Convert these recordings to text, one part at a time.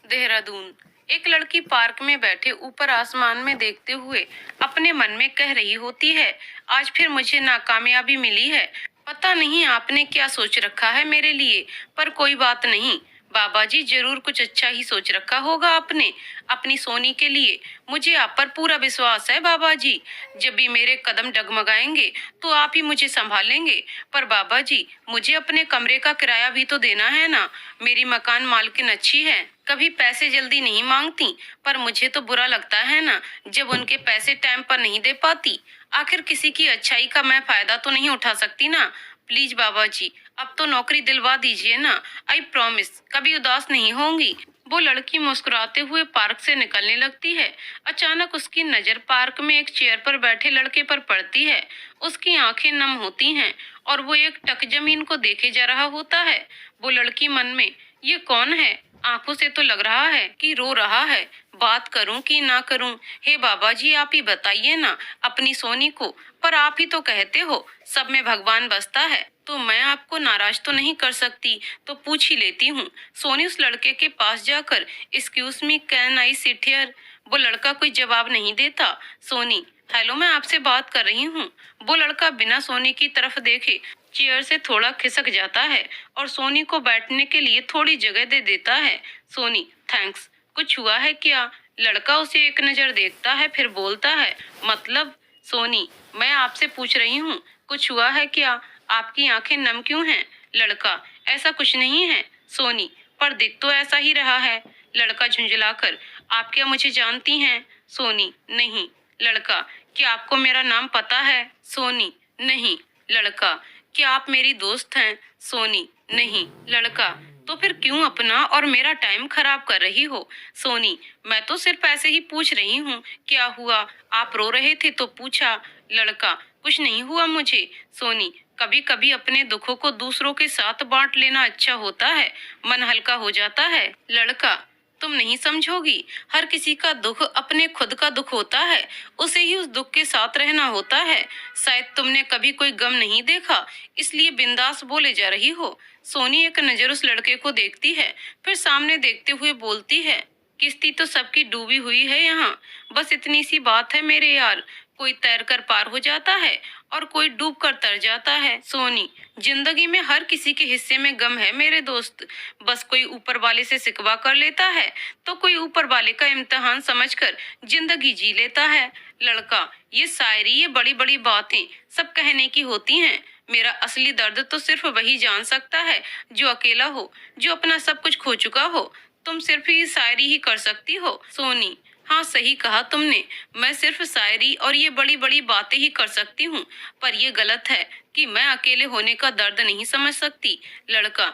देहरादून। एक लड़की पार्क में बैठे ऊपर आसमान में देखते हुए अपने मन में कह रही होती है, आज फिर मुझे नाकामयाबी मिली है। पता नहीं आपने क्या सोच रखा है मेरे लिए, पर कोई बात नहीं। बाबा जी जरूर कुछ अच्छा ही सोच रखा होगा आपने अपनी सोनी के लिए। मुझे आप पर पूरा विश्वास है बाबा जी। जब भी मेरे कदम डगमगाएंगे तो आप ही मुझे संभालेंगे। पर बाबा जी, मुझे अपने कमरे का किराया भी तो देना है ना। मेरी मकान मालकिन अच्छी है, कभी पैसे जल्दी नहीं मांगती, पर मुझे तो बुरा लगता है ना जब उनके पैसे टाइम पर नहीं दे पाती। आखिर किसी की अच्छाई का मैं फायदा तो नहीं उठा सकती ना। प्लीज बाबा जी, अब तो नौकरी दिलवा दीजिए ना। आई प्रॉमिस कभी उदास नहीं होंगी। वो लड़की मुस्कुराते हुए पार्क से निकलने लगती है। अचानक उसकी नजर पार्क में एक चेयर पर बैठे लड़के पर पड़ती है। उसकी आंखें नम होती हैं और वो एक टक जमीन को देखे जा रहा होता है। वो लड़की मन में, ये कौन है? आंखों से तो लग रहा है कि रो रहा है। बात करूं कि ना करूं? हे बाबा जी, आप ही बताइए ना अपनी सोनी को। पर आप ही तो कहते हो सब में भगवान बसता है, तो मैं आपको नाराज तो नहीं कर सकती, तो पूछ ही लेती हूँ। सोनी उस लड़के के पास जाकर, excuse me, can I sit here? वो लड़का कोई जवाब नहीं देता। सोनी, हेलो, मैं आपसे बात कर रही हूँ। वो लड़का बिना सोनी की तरफ देखे चेयर से थोड़ा खिसक जाता है और सोनी को बैठने के लिए थोड़ी जगह दे देता है। सोनी, थैंक्स। कुछ हुआ है क्या? लड़का उसे एक नजर देखता है, फिर बोलता है, मतलब? सोनी, मैं आपसे पूछ रही हूँ, कुछ हुआ है क्या? आपकी आंखें नम क्यों हैं? लड़का, ऐसा कुछ नहीं है। सोनी, पर दिख तो ऐसा ही रहा है। लड़का झुंझलाकर, आप क्या मुझे जानती हैं? सोनी, नहीं। लड़का, क्या आपको मेरा नाम पता है? सोनी, नहीं। लड़का, क्या आप मेरी दोस्त हैं? सोनी, नहीं। लड़का, तो फिर क्यों अपना और मेरा टाइम खराब कर रही हो? सोनी, मैं तो सिर्फ ऐसे ही पूछ रही हूँ, क्या हुआ? आप रो रहे थे तो पूछा। लड़का, कुछ नहीं हुआ मुझे। सोनी, कभी कभी अपने दुखों को दूसरों के साथ बांट लेना अच्छा होता है, मन हल्का हो जाता है। लड़का, तुम नहीं समझोगी, हर किसी का दुख अपने खुद का दुख होता है, उसे ही उस दुख के साथ रहना होता है। शायद तुमने कभी कोई गम नहीं देखा, इसलिए बिंदास बोले जा रही हो। सोनी एक नजर उस लड़के को देखती है, फिर सामने देखते हुए बोलती है, किश्ती तो सबकी डूबी हुई है यहाँ। बस इतनी सी बात है मेरे यार, कोई तैर कर पार हो जाता है और कोई डूब कर तर जाता है। सोनी, जिंदगी में हर किसी के हिस्से में गम है मेरे दोस्त। बस कोई ऊपर वाले से शिकवा कर लेता है, तो कोई ऊपर वाले का इम्तिहान समझकर जिंदगी जी लेता है। लड़का, ये शायरी, ये बड़ी बड़ी बातें सब कहने की होती हैं। मेरा असली दर्द तो सिर्फ वही जान सकता है जो अकेला हो, जो अपना सब कुछ खो चुका हो। तुम सिर्फ ही शायरी ही कर सकती हो। सोनी, हाँ सही कहा तुमने, मैं सिर्फ शायरी और ये बड़ी बड़ी बातें ही कर सकती हूँ, पर ये गलत है कि मैं अकेले होने का दर्द नहीं समझ सकती। लड़का,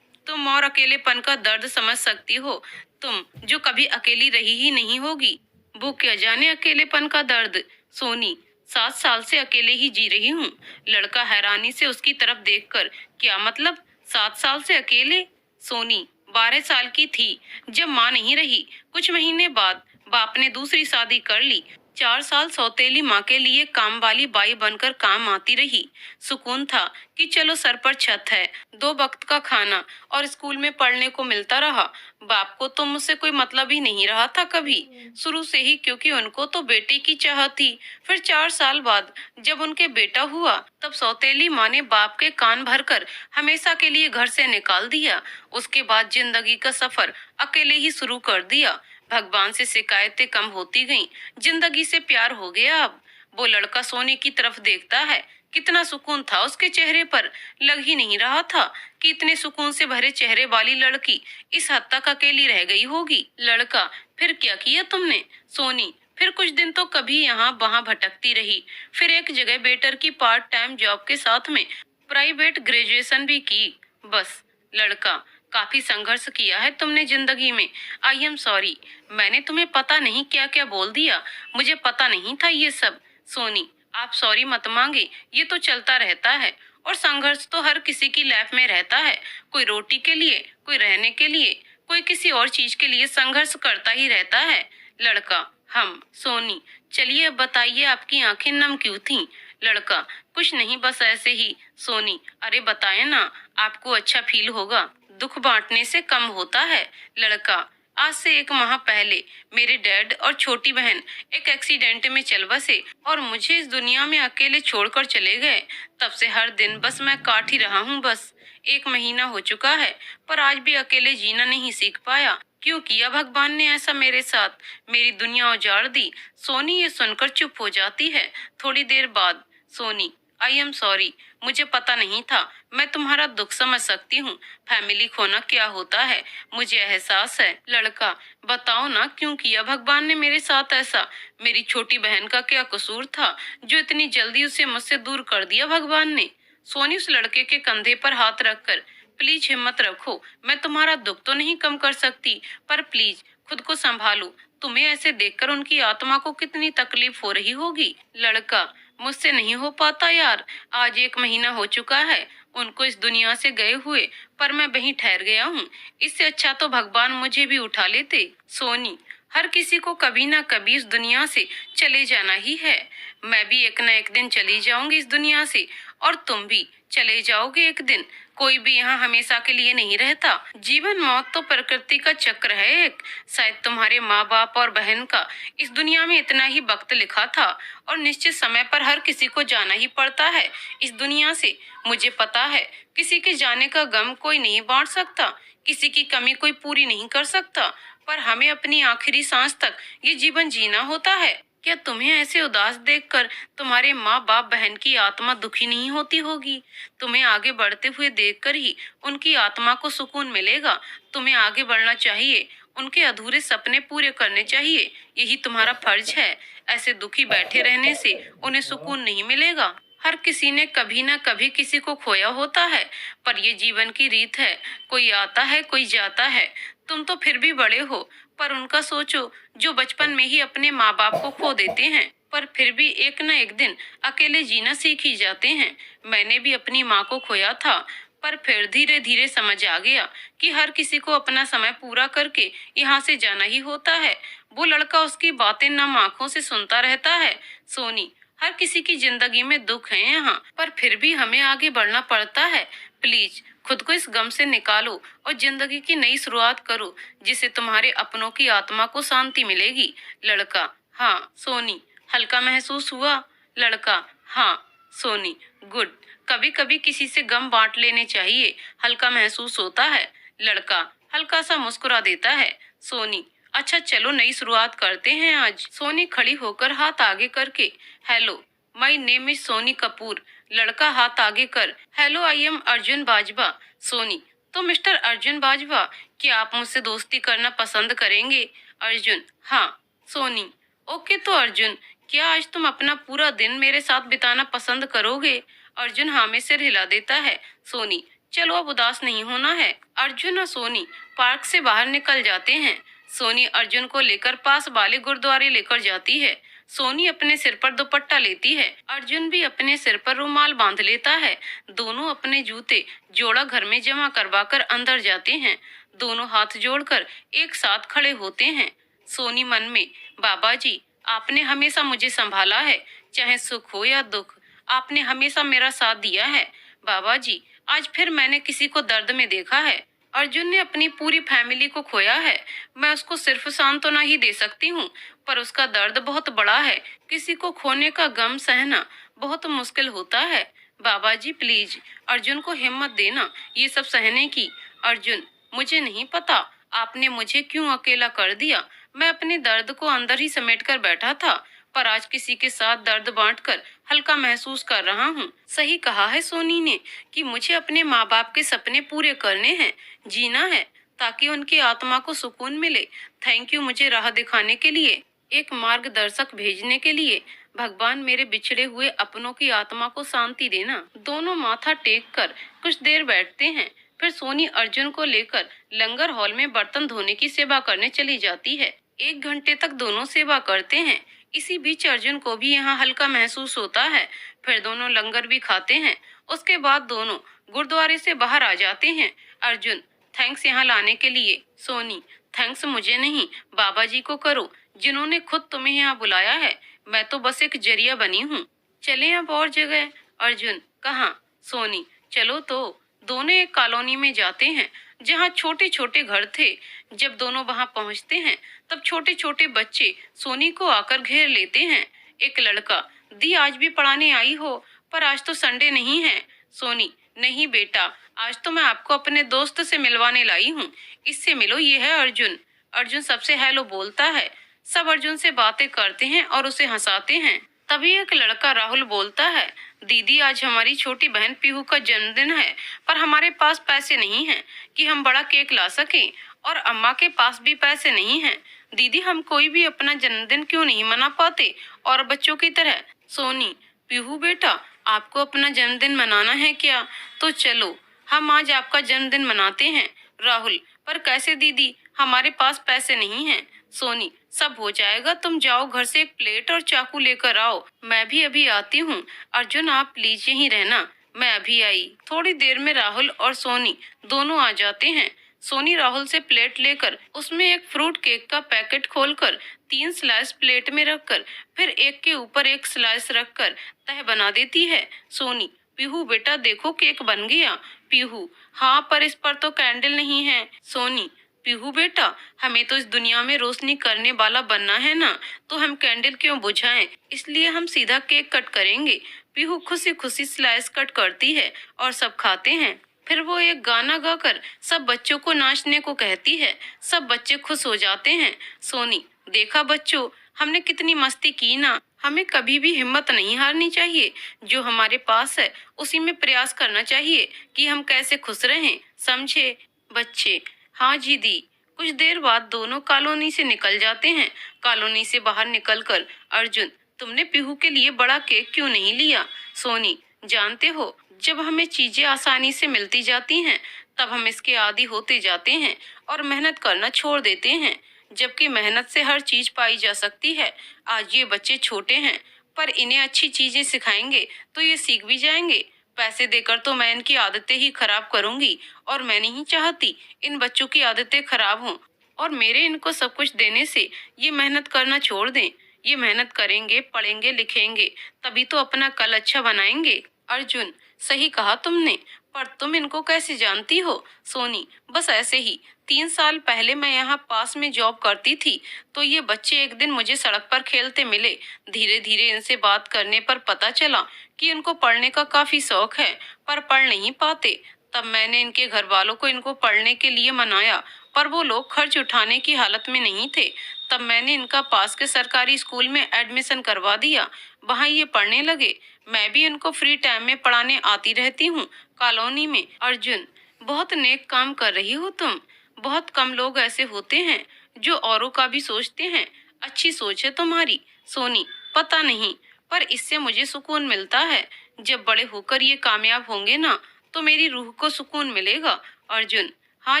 तुम और अकेलेपन का दर्द समझ सकती हो, तुम जो कभी अकेली रही ही नहीं होगी। वो क्या जाने अकेलेपन का दर्द। सोनी, 7 साल से अकेले ही जी रही हूँ। लड़का हैरानी से उसकी तरफ देखकर, क्या मतलब 7 साल से अकेले? सोनी, 12 साल की थी जब माँ नहीं रही। कुछ महीने बाद बाप ने दूसरी शादी कर ली। 4 साल सौतेली माँ के लिए काम वाली बाई बनकर काम आती रही। सुकून था कि चलो सर पर छत है, 2 वक्त का खाना और स्कूल में पढ़ने को मिलता रहा। बाप को तो मुझसे कोई मतलब ही नहीं रहा था कभी, शुरू से ही, क्योंकि उनको तो बेटे की चाह थी। फिर 4 साल बाद जब उनके बेटा हुआ, तब सौतेली माँ ने बाप के कान भरकर हमेशा के लिए घर से निकाल दिया। उसके बाद जिंदगी का सफर अकेले ही शुरू कर दिया। भगवान से शिकायतें कम होती गईं, जिंदगी से प्यार हो गया अब। वो लड़का सोने की तरफ देखता है, कितना सुकून था उसके चेहरे पर। लग ही नहीं रहा था कि इतने सुकून से भरे चेहरे वाली लड़की इस हद तक अकेली रह गई होगी। लड़का, फिर क्या किया तुमने? सोनी, फिर कुछ दिन तो कभी यहाँ वहाँ भटकती रही, फिर एक जगह बेटर की पार्ट टाइम जॉब के साथ में प्राइवेट ग्रेजुएशन भी की, बस। लड़का, काफी संघर्ष किया है तुमने जिंदगी में। आई एम सॉरी, मैंने तुम्हें पता नहीं क्या क्या बोल दिया, मुझे पता नहीं था ये सब। सोनी, आप सॉरी मत मांगे, ये तो चलता रहता है और संघर्ष तो हर किसी की लाइफ में रहता है। कोई रोटी के लिए, कोई रहने के लिए, कोई किसी और चीज के लिए संघर्ष करता ही रहता है। लड़का, हम। सोनी, चलिए अब बताइए आपकी आंखें नम क्यों थीं? लड़का, कुछ नहीं, बस ऐसे ही। सोनी, अरे बताएं ना, आपको अच्छा फील होगा, दुख बांटने से कम होता है। लड़का, आज से 1 माह पहले मेरे डैड और छोटी बहन एक एक्सीडेंट में चल बसे और मुझे इस दुनिया में अकेले छोड़कर चले गए। तब से हर दिन बस मैं काट ही रहा हूँ बस। 1 महीना हो चुका है, पर आज भी अकेले जीना नहीं सीख पाया। क्यों किया भगवान ने ऐसा मेरे साथ? मेरी दुनिया उजाड़ दी। सोनी ये सुनकर चुप हो जाती है। थोड़ी देर बाद सोनी, आई एम सॉरी, मुझे पता नहीं था। मैं तुम्हारा दुख समझ सकती हूँ। फैमिली खोना क्या होता है मुझे एहसास है। लड़का, बताओ ना क्यों किया भगवान ने मेरे साथ ऐसा? मेरी छोटी बहन का क्या कसूर था जो इतनी जल्दी उसे मुझसे दूर कर दिया भगवान ने? सोनी उस लड़के के कंधे पर हाथ रखकर, प्लीज हिम्मत रखो, मैं तुम्हारा दुख तो नहीं कम कर सकती, पर प्लीज खुद को संभालो। तुम्हें ऐसे देखकर उनकी आत्मा को कितनी तकलीफ हो रही होगी। लड़का, मुझसे नहीं हो पाता यार। आज 1 महीना हो चुका है उनको इस दुनिया से गए हुए, पर मैं वहीं ठहर गया हूँ। इससे अच्छा तो भगवान मुझे भी उठा लेते। सोनी, हर किसी को कभी ना कभी इस दुनिया से चले जाना ही है। मैं भी एक ना एक दिन चली जाऊंगी इस दुनिया से, और तुम भी चले जाओगे एक दिन। कोई भी यहाँ हमेशा के लिए नहीं रहता। जीवन मौत तो प्रकृति का चक्र है एक। शायद तुम्हारे माँ बाप और बहन का इस दुनिया में इतना ही वक्त लिखा था, और निश्चित समय पर हर किसी को जाना ही पड़ता है इस दुनिया से। मुझे पता है किसी के जाने का गम कोई नहीं बांट सकता, किसी की कमी कोई पूरी नहीं कर सकता, पर हमें अपनी आखिरी सांस तक ये जीवन जीना होता है। क्या तुम्हें ऐसे उदास देखकर तुम्हारे माँ बाप बहन की आत्मा दुखी नहीं होती होगी? तुम्हें आगे बढ़ते हुए देखकर ही उनकी आत्मा को सुकून मिलेगा। तुम्हें आगे बढ़ना चाहिए, उनके अधूरे सपने पूरे करने चाहिए। यही तुम्हारा फर्ज है। ऐसे दुखी बैठे रहने से उन्हें सुकून नहीं मिलेगा। हर किसी ने कभी ना कभी किसी को खोया होता है, पर ये जीवन की रीत है। कोई आता है, कोई जाता है। तुम तो फिर भी बड़े हो, पर उनका सोचो जो बचपन में ही अपने माँ बाप को खो देते हैं, पर फिर भी एक न एक दिन अकेले जीना सीख ही जाते हैं। मैंने भी अपनी माँ को खोया था, पर फिर धीरे धीरे समझ आ गया कि हर किसी को अपना समय पूरा करके यहाँ से जाना ही होता है। वो लड़का उसकी बातें नम आंखों से सुनता रहता है। सोनी, हर किसी की जिंदगी में दुख है यहाँ, पर फिर भी हमें आगे बढ़ना पड़ता है। प्लीज खुद को इस गम से निकालो और जिंदगी की नई शुरुआत करो, जिससे तुम्हारे अपनों की आत्मा को शांति मिलेगी। लड़का, हाँ। सोनी, हल्का महसूस हुआ? लड़का, हाँ। सोनी, गुड। कभी कभी किसी से गम बांट लेने चाहिए, हल्का महसूस होता है। लड़का हल्का सा मुस्कुरा देता है। सोनी, अच्छा चलो नई शुरुआत करते हैं आज। सोनी खड़ी होकर हाथ आगे करके, hello, my name is Soni Kapoor. लड़का हाथ आगे कर, hello, I am Arjun Bajwa. Soni, तो मिस्टर अर्जुन बाजवा, क्या आप मुझसे दोस्ती करना पसंद करेंगे? अर्जुन, हाँ। सोनी, ओके तो अर्जुन, क्या आज तुम अपना पूरा दिन मेरे साथ बिताना पसंद करोगे? अर्जुन हाँ में सिर हिला देता है। सोनी, चलो अब उदास नहीं होना है। अर्जुन और सोनी पार्क से बाहर निकल जाते हैं। सोनी अर्जुन को लेकर पास वाले गुरुद्वारे लेकर जाती है। सोनी अपने सिर पर दुपट्टा लेती है। अर्जुन भी अपने सिर पर रुमाल बांध लेता है। दोनों अपने जूते जोड़ा घर में जमा करवाकर अंदर जाते हैं। दोनों हाथ जोड़कर एक साथ खड़े होते हैं। सोनी मन में, बाबा जी, आपने हमेशा मुझे संभाला है, चाहे सुख हो या दुख, आपने हमेशा मेरा साथ दिया है। बाबा जी, आज फिर मैंने किसी को दर्द में देखा है। अर्जुन ने अपनी पूरी फैमिली को खोया है। मैं उसको सिर्फ सांत्वना ही दे सकती हूँ, पर उसका दर्द बहुत बड़ा है। किसी को खोने का गम सहना बहुत मुश्किल होता है। बाबा जी प्लीज अर्जुन को हिम्मत देना ये सब सहने की। अर्जुन, मुझे नहीं पता आपने मुझे क्यों अकेला कर दिया। मैं अपने दर्द को अंदर ही समेट कर बैठा था, पर आज किसी के साथ दर्द बांटकर हल्का महसूस कर रहा हूँ। सही कहा है सोनी ने कि मुझे अपने माँ बाप के सपने पूरे करने हैं, जीना है, ताकि उनकी आत्मा को सुकून मिले। थैंक यू मुझे राह दिखाने के लिए, एक मार्गदर्शक भेजने के लिए। भगवान मेरे बिछड़े हुए अपनों की आत्मा को शांति देना। दोनों माथा टेक कर कुछ देर बैठते हैं। फिर सोनी अर्जुन को लेकर लंगर हॉल में बर्तन धोने की सेवा करने चली जाती है। 1 घंटे तक दोनों सेवा करते हैं। इसी बीच अर्जुन को भी यहाँ हल्का महसूस होता है। फिर दोनों लंगर भी खाते हैं। उसके बाद दोनों गुरुद्वारे से बाहर आ जाते हैं। अर्जुन, थैंक्स यहाँ लाने के लिए। सोनी, थैंक्स मुझे नहीं, बाबा जी को करो, जिन्होंने खुद तुम्हें यहाँ बुलाया है। मैं तो बस एक जरिया बनी हूँ। चले अब और जगह। अर्जुन, कहाँ? सोनी, चलो तो। दोनों एक कॉलोनी में जाते हैं। जहाँ छोटे छोटे घर थे। जब दोनों वहां पहुंचते हैं तब छोटे छोटे बच्चे सोनी को आकर घेर लेते हैं। एक लड़का, दी आज भी पढ़ाने आई हो, पर आज तो संडे नहीं है। सोनी, नहीं बेटा, आज तो मैं आपको अपने दोस्त से मिलवाने लाई हूँ, इससे मिलो, ये है अर्जुन। अर्जुन सबसे हेलो बोलता है। सब अर्जुन से बातें करते हैं और उसे हंसाते हैं। तभी एक लड़का राहुल बोलता है, दीदी आज हमारी छोटी बहन पीहू का जन्मदिन है, पर हमारे पास पैसे नहीं हैं कि हम बड़ा केक ला सकें, और अम्मा के पास भी पैसे नहीं हैं। दीदी हम कोई भी अपना जन्मदिन क्यों नहीं मना पाते और बच्चों की तरह। सोनी, पीहू बेटा, आपको अपना जन्मदिन मनाना है क्या? तो चलो हम आज आपका जन्मदिन मनाते हैं। राहुल, पर कैसे दीदी, हमारे पास पैसे नहीं हैं। सोनी, सब हो जाएगा, तुम जाओ घर से एक प्लेट और चाकू लेकर आओ, मैं भी अभी आती हूँ। अर्जुन आप प्लीज यहीं रहना, मैं अभी आई। थोड़ी देर में राहुल और सोनी दोनों आ जाते हैं। सोनी राहुल से प्लेट लेकर उसमें एक फ्रूट केक का पैकेट खोलकर 3 स्लाइस प्लेट में रखकर फिर एक के ऊपर एक स्लाइस रखकर तह बना देती है। सोनी, पीहू बेटा देखो केक बन गया। पीहू, हाँ पर इस पर तो कैंडल नहीं है। सोनी, पीहू बेटा, हमें तो इस दुनिया में रोशनी करने वाला बनना है ना, तो हम कैंडल क्यों बुझाएं, इसलिए हम सीधा केक कट करेंगे। पीहू खुशी खुशी स्लाइस कट करती है और सब खाते हैं। फिर वो एक गाना गाकर सब बच्चों को नाचने को कहती है। सब बच्चे खुश हो जाते हैं। सोनी, देखा बच्चों, हमने कितनी मस्ती की ना। हमें कभी भी हिम्मत नहीं हारनी चाहिए, जो हमारे पास है उसी में प्रयास करना चाहिए कि हम कैसे खुश रहें, समझे? बच्चे, हाँ जी दी। कुछ देर बाद दोनों कॉलोनी से निकल जाते हैं। कॉलोनी से बाहर निकलकर अर्जुन, तुमने पीहू के लिए बड़ा केक क्यों नहीं लिया? सोनी, जानते हो, जब हमें चीजें आसानी से मिलती जाती हैं तब हम इसके आदी होते जाते हैं और मेहनत करना छोड़ देते हैं, जबकि मेहनत से हर चीज पाई जा सकती है। आज ये बच्चे छोटे हैं, पर इन्हें अच्छी चीजें सिखाएंगे तो ये सीख भी जाएंगे। पैसे देकर तो मैं इनकी आदतें ही खराब करूंगी, और मैं नहीं चाहती इन बच्चों की आदतें खराब हों और मेरे इनको सब कुछ देने से ये मेहनत करना छोड़ दें। ये मेहनत करेंगे, पढ़ेंगे, लिखेंगे, तभी तो अपना कल अच्छा बनाएंगे। अर्जुन, सही कहा तुमने, पर तुम इनको कैसे जानती हो? सोनी, बस ऐसे ही। 3 साल पहले मैं यहाँ पास में जॉब करती थी, तो ये बच्चे एक दिन मुझे सड़क पर खेलते मिले। धीरे धीरे इनसे बात करने पर पता चला कि इनको पढ़ने का काफी शौक है, पर पढ़ नहीं पाते। तब मैंने इनके घर वालों को इनको पढ़ने के लिए मनाया, पर वो लोग खर्च उठाने की हालत में नहीं थे। तब मैंने इनका पास के सरकारी स्कूल में एडमिशन करवा दिया, वहाँ ये पढ़ने लगे। मैं भी इनको फ्री टाइम में पढ़ाने आती रहती हूँ कॉलोनी में। अर्जुन, बहुत नेक काम कर रही हो तुम। बहुत कम लोग ऐसे होते हैं जो औरों का भी सोचते हैं। अच्छी सोच है तुम्हारी। सोनी, पता नहीं, पर इससे मुझे सुकून मिलता है। जब बड़े होकर ये कामयाब होंगे ना, तो मेरी रूह को सुकून मिलेगा। अर्जुन, हाँ,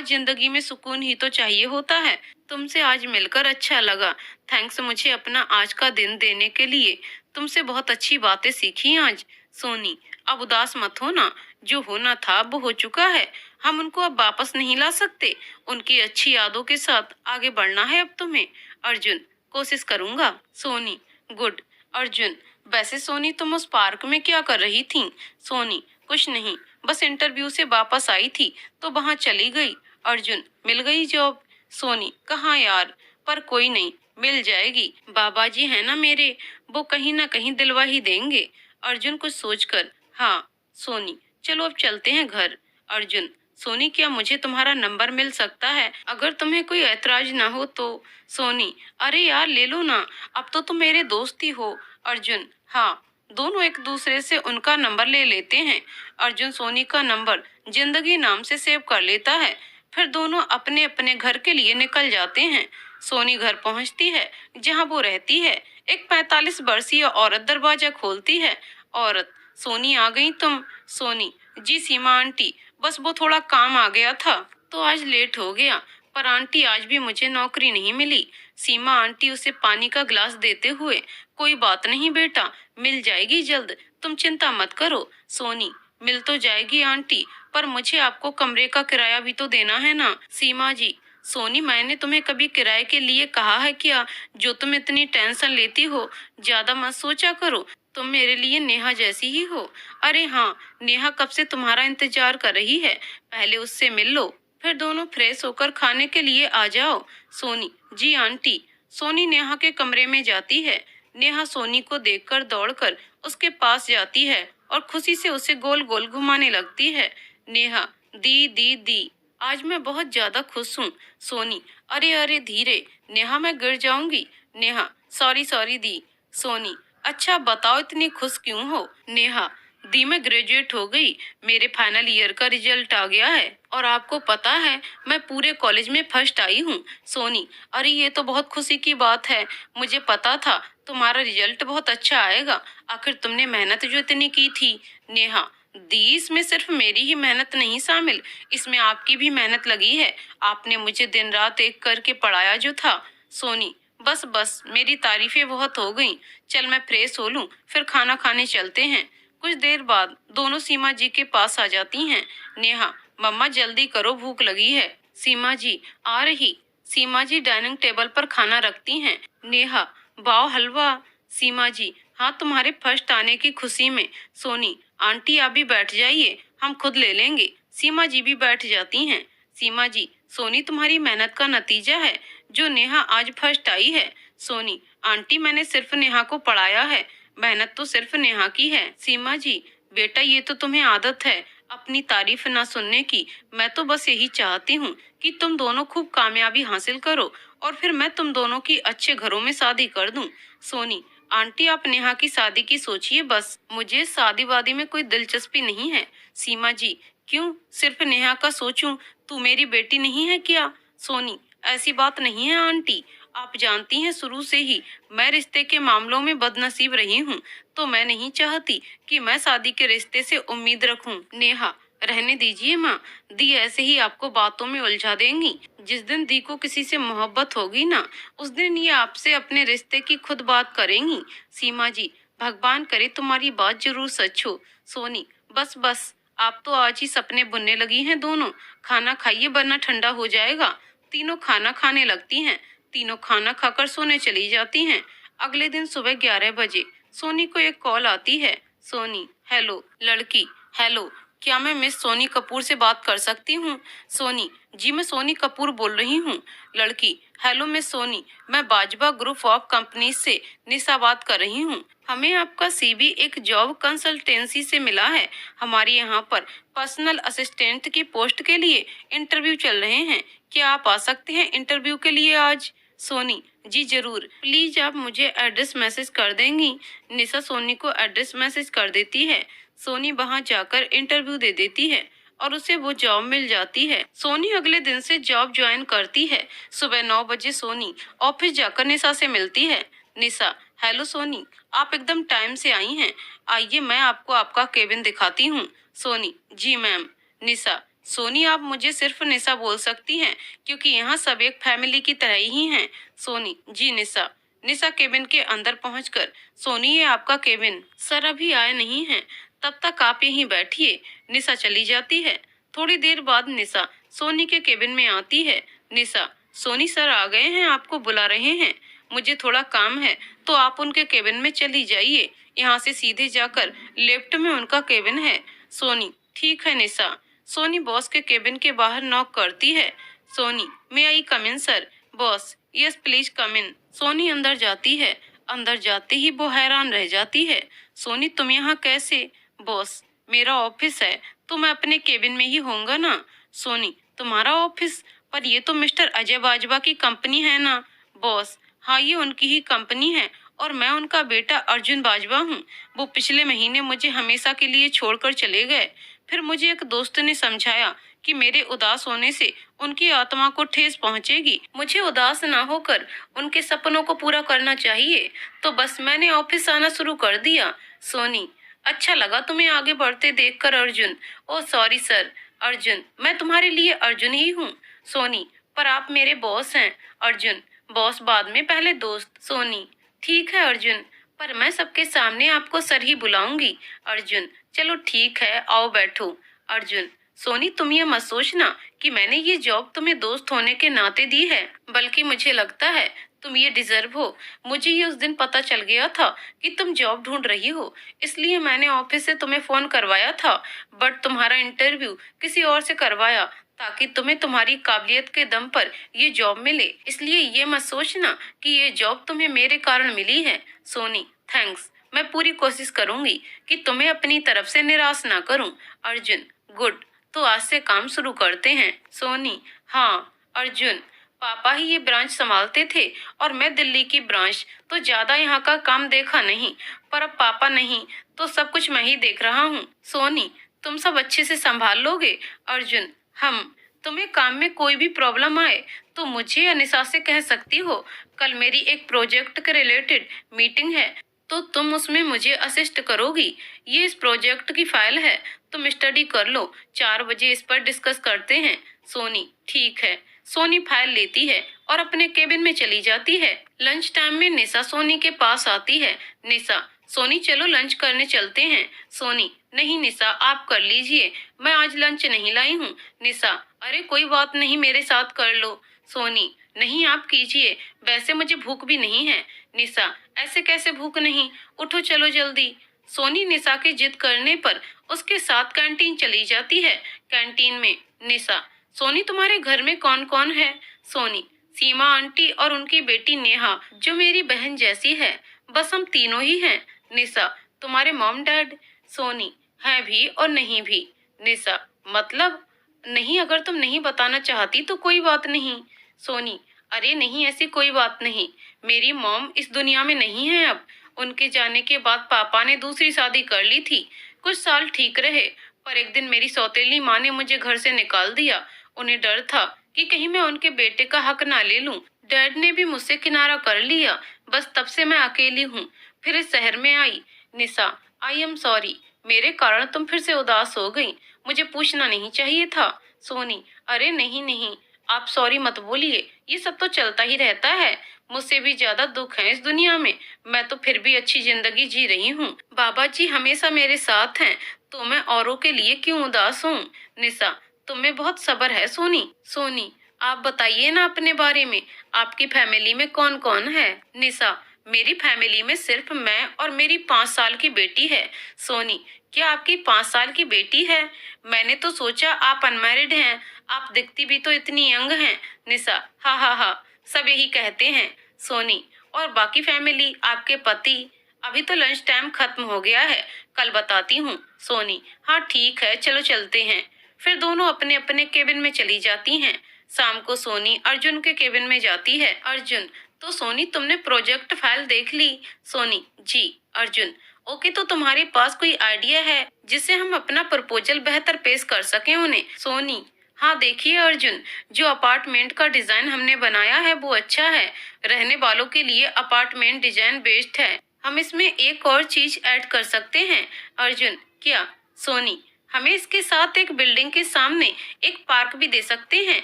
जिंदगी में सुकून ही तो चाहिए होता है। तुमसे आज मिलकर अच्छा लगा। थैंक्स मुझे अपना आज का दिन देने के लिए। तुमसे बहुत अच्छी बातें सीखी आज। सोनी, अब उदास मत हो ना, जो होना था वो हो चुका है, हम उनको अब वापस नहीं ला सकते। उनकी अच्छी यादों के साथ आगे बढ़ना है अब तुम्हें। अर्जुन, कोशिश करूंगा। सोनी, गुड। अर्जुन, वैसे सोनी तुम उस पार्क में क्या कर रही थी? सोनी, कुछ नहीं, बस इंटरव्यू से वापस आई थी तो वहाँ चली गई। अर्जुन, मिल गई जॉब? सोनी, कहाँ यार, पर कोई नहीं, मिल जाएगी। बाबा जी है ना मेरे, वो कहीं ना कहीं दिलवा ही देंगे। अर्जुन कुछ सोचकर, हाँ। सोनी, चलो अब चलते हैं घर। अर्जुन, सोनी, क्या मुझे तुम्हारा नंबर मिल सकता है, अगर तुम्हें कोई ऐतराज ना हो तो? सोनी, अरे यार ले लो ना, अब तो तुम मेरे दोस्त ही हो। अर्जुन, हाँ। दोनों एक दूसरे से उनका नंबर ले लेते हैं। अर्जुन सोनी का नंबर जिंदगी नाम से सेव कर लेता है। फिर दोनों अपने अपने घर के लिए निकल जाते हैं। सोनी घर पहुंचती है जहां वो रहती है। एक 45 वर्षीय औरत दरवाजा खोलती है। औरत, सोनी आ गई तुम? सोनी, जी सीमा आंटी, बस वो थोड़ा काम आ गया था तो आज लेट हो गया, पर आंटी आज भी मुझे नौकरी नहीं मिली। सीमा आंटी उसे पानी का गिलास देते हुए, कोई बात नहीं बेटा, मिल जाएगी जल्द, तुम चिंता मत करो। सोनी, मिल तो जाएगी आंटी, पर मुझे आपको कमरे का किराया भी तो देना है ना। सीमा जी, सोनी, मैंने तुम्हें कभी किराए के लिए कहा है क्या, जो तुम इतनी टेंशन लेती हो? ज्यादा मत सोचा करो, तुम मेरे लिए नेहा जैसी ही हो। अरे हाँ, नेहा कब से तुम्हारा इंतजार कर रही है, पहले उससे मिल लो, फिर दोनों फ्रेश होकर खाने के लिए आ जाओ। सोनी, जी आंटी। सोनी नेहा के कमरे में जाती है। नेहा सोनी को देखकर दौड़कर उसके पास जाती है और खुशी से उसे गोल गोल घुमाने लगती है। नेहा, दी दी दी, आज मैं बहुत ज्यादा खुश हूँ। सोनी, अरे अरे धीरे, नेहा मैं गिर जाऊंगी। नेहा, सॉरी सॉरी दी। सोनी, अच्छा बताओ इतनी खुश क्यों हो? नेहा, दी मैं ग्रेजुएट हो गई, मेरे फाइनल ईयर का रिजल्ट आ गया है और आपको पता है मैं पूरे कॉलेज में फर्स्ट आई हूँ। सोनी, अरे ये तो बहुत खुशी की बात है, मुझे पता था तुम्हारा रिजल्ट बहुत अच्छा आएगा, आखिर तुमने मेहनत जो इतनी की थी। नेहा, दी इसमें सिर्फ मेरी ही मेहनत नहीं शामिल, इसमें आपकी भी मेहनत लगी है, आपने मुझे दिन रात एक करके पढ़ाया जो था। सोनी, बस बस मेरी तारीफें बहुत हो गईं, चल मैं फ्रेश हो लूं, फिर खाना खाने चलते हैं। कुछ देर बाद दोनों सीमा जी के पास आ जाती हैं। नेहा, मम्मा जल्दी करो भूख लगी है। सीमा जी, आ रही। सीमा जी डाइनिंग टेबल पर खाना रखती हैं। नेहा, बाव हलवा। सीमा जी, हाँ तुम्हारे फर्स्ट आने की खुशी में। सोनी, आंटी आप भी बैठ जाइए, हम खुद ले लेंगे। सीमा जी भी बैठ जाती हैं। सीमा जी, सोनी तुम्हारी मेहनत का नतीजा है जो नेहा आज फर्स्ट आई है। सोनी, आंटी मैंने सिर्फ नेहा को पढ़ाया है, मेहनत तो सिर्फ नेहा की है। सीमा जी, बेटा ये तो तुम्हें आदत है अपनी तारीफ ना सुनने की, मैं तो बस यही चाहती हूँ कि तुम दोनों खूब कामयाबी हासिल करो और फिर मैं तुम दोनों की अच्छे घरों में शादी कर दूँ। सोनी, आंटी आप नेहा की शादी की सोचिए बस, मुझे शादी वादी में कोई दिलचस्पी नहीं है। सीमा जी, क्यों सिर्फ नेहा का सोचूं, तू मेरी बेटी नहीं है क्या? सोनी, ऐसी बात नहीं है आंटी, आप जानती हैं शुरू से ही मैं रिश्ते के मामलों में बदनसीब रही हूँ, तो मैं नहीं चाहती कि मैं शादी के रिश्ते से उम्मीद रखूं। नेहा, रहने दीजिए माँ, दी ऐसे ही आपको बातों में उलझा देंगी। जिस दिन दी को किसी से मोहब्बत होगी ना, उस दिन ये आपसे अपने रिश्ते की खुद बात करेंगी। सीमा जी, भगवान करे तुम्हारी बात जरूर सच हो। सोनी, बस बस, आप तो आज ही सपने बुनने लगी हैं दोनों, खाना खाइए वरना ठंडा हो जाएगा। तीनों खाना खाने लगती हैं। तीनों खाना खाकर सोने चली जाती हैं। अगले दिन सुबह 11 बजे सोनी को एक कॉल आती है। सोनी, हेलो। लड़की, हेलो, क्या मैं मिस सोनी कपूर से बात कर सकती हूँ? सोनी, जी मैं सोनी कपूर बोल रही हूँ। लड़की, हेलो मिस सोनी, मैं बाजवा ग्रुप ऑफ कंपनी से निशा बात कर रही हूँ। हमें आपका सीवी एक जॉब कंसल्टेंसी से मिला है। हमारे यहाँ पर पर्सनल असिस्टेंट की पोस्ट के लिए इंटरव्यू चल रहे हैं। क्या आप आ सकते हैं इंटरव्यू के लिए आज? सोनी, जी जरूर, प्लीज आप मुझे एड्रेस मैसेज कर देंगी। निशा सोनी को एड्रेस मैसेज कर देती है। सोनी वहां जाकर इंटरव्यू दे देती है और उसे वो जॉब मिल जाती है। सोनी अगले दिन से जॉब ज्वाइन करती है। सुबह 9 बजे सोनी ऑफिस जाकर निशा से मिलती है। निशा, हेलो सोनी, आप एकदम टाइम से आई हैं, आइए मैं आपको आपका केबिन दिखाती हूँ। सोनी, जी मैम। निशा, सोनी आप मुझे सिर्फ निशा बोल सकती हैं क्योंकि यहाँ सब एक फैमिली की तरह ही हैं। सोनी, जी निशा। निशा केबिन के अंदर पहुंचकर, सोनी ये आपका केबिन, सर अभी आए नहीं हैं, तब तक आप यहीं बैठिए। निशा चली जाती है। थोड़ी देर बाद निशा सोनी के केबिन में आती है। निशा, सोनी सर आ गए हैं, आपको बुला रहे हैं, मुझे थोड़ा काम है तो आप उनके केबिन में चली जाइए, यहाँ से सीधे जाकर लेफ्ट में उनका केबिन है। सोनी, ठीक है निशा। सोनी बॉस के केबिन के बाहर नॉक करती है। Soni, may I come in sir? Boss, yes please come in. Soni अंदर जाती है। अंदर जाते ही वो हैरान रह जाती है। सोनी, तुम यहाँ कैसे? बॉस, मेरा ऑफिस है तो मैं अपने केबिन में ही होऊंगा ना। सोनी, तुम्हारा ऑफिस? पर ये तो मिस्टर अजय बाजवा की कंपनी है ना। बॉस, हाँ ये उनकी ही कंपनी है और मैं उनका बेटा अर्जुन बाजवा हूँ। वो पिछले महीने मुझे हमेशा के लिए छोड़कर चले गए। फिर मुझे एक दोस्त ने समझाया कि मेरे उदास होने से उनकी आत्मा को ठेस पहुंचेगी, मुझे उदास ना होकर उनके सपनों को पूरा करना चाहिए, तो बस मैंने ऑफिस आना शुरू कर दिया। सोनी, अच्छा लगा तुम्हें आगे बढ़ते देखकर अर्जुन। ओ सॉरी सर। अर्जुन, मैं तुम्हारे लिए अर्जुन ही हूँ। सोनी, पर आप मेरे बॉस हैं। अर्जुन, बॉस बाद में, पहले दोस्त। सोनी, ठीक है अर्जुन, पर मैं सबके सामने आपको सर ही बुलाऊंगी। अर्जुन, चलो ठीक है, आओ बैठो। अर्जुन, सोनी तुम ये मत सोचना कि मैंने ये जॉब तुम्हें दोस्त होने के नाते दी है, बल्कि मुझे लगता है तुम ये डिजर्व हो। मुझे ये उस दिन पता चल गया था कि तुम जॉब ढूंढ रही हो, इसलिए मैंने ऑफिस से तुम्हें फोन करवाया था, बट तुम्हारा इंटरव्यू किसी और से करवाया ताकि तुम्हें तुम्हारी काबिलियत के दम पर ये जॉब मिले। इसलिए ये मत सोचना कि ये जॉब तुम्हें मेरे कारण मिली है। सोनी, थैंक्स। मैं पूरी कोशिश करूंगी कि तुम्हें अपनी तरफ से निराश ना करूं। अर्जुन, गुड। तो आज से काम शुरू करते हैं। सोनी, हाँ। अर्जुन, पापा ही ये ब्रांच संभालते थे और मैं दिल्ली की ब्रांच, तो ज्यादा यहाँ का काम देखा नहीं। पर अब पापा नहीं तो सब कुछ मैं ही देख रहा हूँ। सोनी, तुम सब अच्छे से संभाल लोगे? अर्जुन, हम। तुम्हें काम में कोई भी प्रॉब्लम आए तो मुझे या निशा से कह सकती हो। कल मेरी एक प्रोजेक्ट के रिलेटेड मीटिंग है तो तुम उसमें मुझे असिस्ट करोगी। ये इस प्रोजेक्ट की फाइल है, तुम स्टडी कर लो। 4 बजे इस पर डिस्कस करते हैं। सोनी, ठीक है। सोनी फाइल लेती है और अपने केबिन में चली जाती है। लंच टाइम में निशा सोनी के पास आती है। निशा, सोनी चलो लंच करने चलते हैं। सोनी, नहीं निशा आप कर लीजिए, मैं आज लंच नहीं लाई हूँ। निशा, अरे कोई बात नहीं, मेरे साथ कर लो। सोनी, नहीं आप कीजिए, वैसे मुझे भूख भी नहीं है। निशा, ऐसे कैसे भूख नहीं, उठो चलो जल्दी। सोनी निशा की जिद करने पर उसके साथ कैंटीन चली जाती है। कैंटीन में निशा, सोनी तुम्हारे घर में कौन कौन है? सोनी, सीमा आंटी और उनकी बेटी नेहा जो मेरी बहन जैसी है, बस हम तीनों ही हैं। निशा, तुम्हारे मॉम डैड? सोनी, है भी और नहीं भी। निशा, मतलब? नहीं, अगर तुम नहीं बताना चाहती तो कोई बात नहीं। सोनी, अरे नहीं ऐसी कोई बात नहीं, मेरी मॉम इस दुनिया में नहीं है अब। उनके जाने के बाद पापा ने दूसरी शादी कर ली थी। कुछ साल ठीक रहे, पर एक दिन मेरी सौतेली माँ ने मुझे घर से निकाल दिया। उन्हें डर था कि कहीं मैं उनके बेटे का हक ना ले लूं। डैड ने भी मुझसे किनारा कर लिया। बस तब से मैं अकेली हूँ। फिर इस शहर में आई। निशा, आई एम सॉरी, मेरे कारण तुम फिर से उदास हो गई। मुझे पूछना नहीं चाहिए था। सोनी, अरे नहीं नहीं, आप सॉरी मत बोलिए, ये सब तो चलता ही रहता है। मुझसे भी ज्यादा दुख है इस दुनिया में। मैं तो फिर भी अच्छी जिंदगी जी रही हूँ। बाबा जी हमेशा मेरे साथ हैं, तो मैं औरों के लिए क्यों उदास हूँ? निशा, तुम्हें बहुत सब्र है सोनी। सोनी, आप बताइए ना अपने बारे में, आपकी फैमिली में कौन कौन है? निशा, मेरी फैमिली में सिर्फ मैं और मेरी 5 साल की बेटी है। सोनी, क्या आपकी 5 साल की बेटी है? मैंने तो सोचा आप अनमैरिड हैं, आप दिखती भी तो इतनी यंग हैं। निशा, हा हा हा, सब यही कहते हैं। सोनी, और बाकी फैमिली, आपके पति? अभी तो लंच टाइम खत्म हो गया है, कल बताती हूँ। सोनी, हाँ ठीक है, चलो चलते हैं। फिर दोनों अपने अपने केबिन में चली जाती हैं। शाम को सोनी अर्जुन के केबिन में जाती है। अर्जुन, तो सोनी तुमने प्रोजेक्ट फाइल देख ली? सोनी, जी। अर्जुन, ओके, तो तुम्हारे पास कोई आइडिया है जिससे हम अपना प्रपोजल बेहतर पेश कर सकें उन्हें? सोनी, हाँ देखिए अर्जुन, जो अपार्टमेंट का डिजाइन हमने बनाया है वो अच्छा है। रहने वालों के लिए अपार्टमेंट डिजाइन बेस्ड है। हम इसमें एक और चीज ऐड कर सकते हैं। अर्जुन, क्या? सोनी, हमें इसके साथ एक बिल्डिंग के सामने एक पार्क भी दे सकते हैं।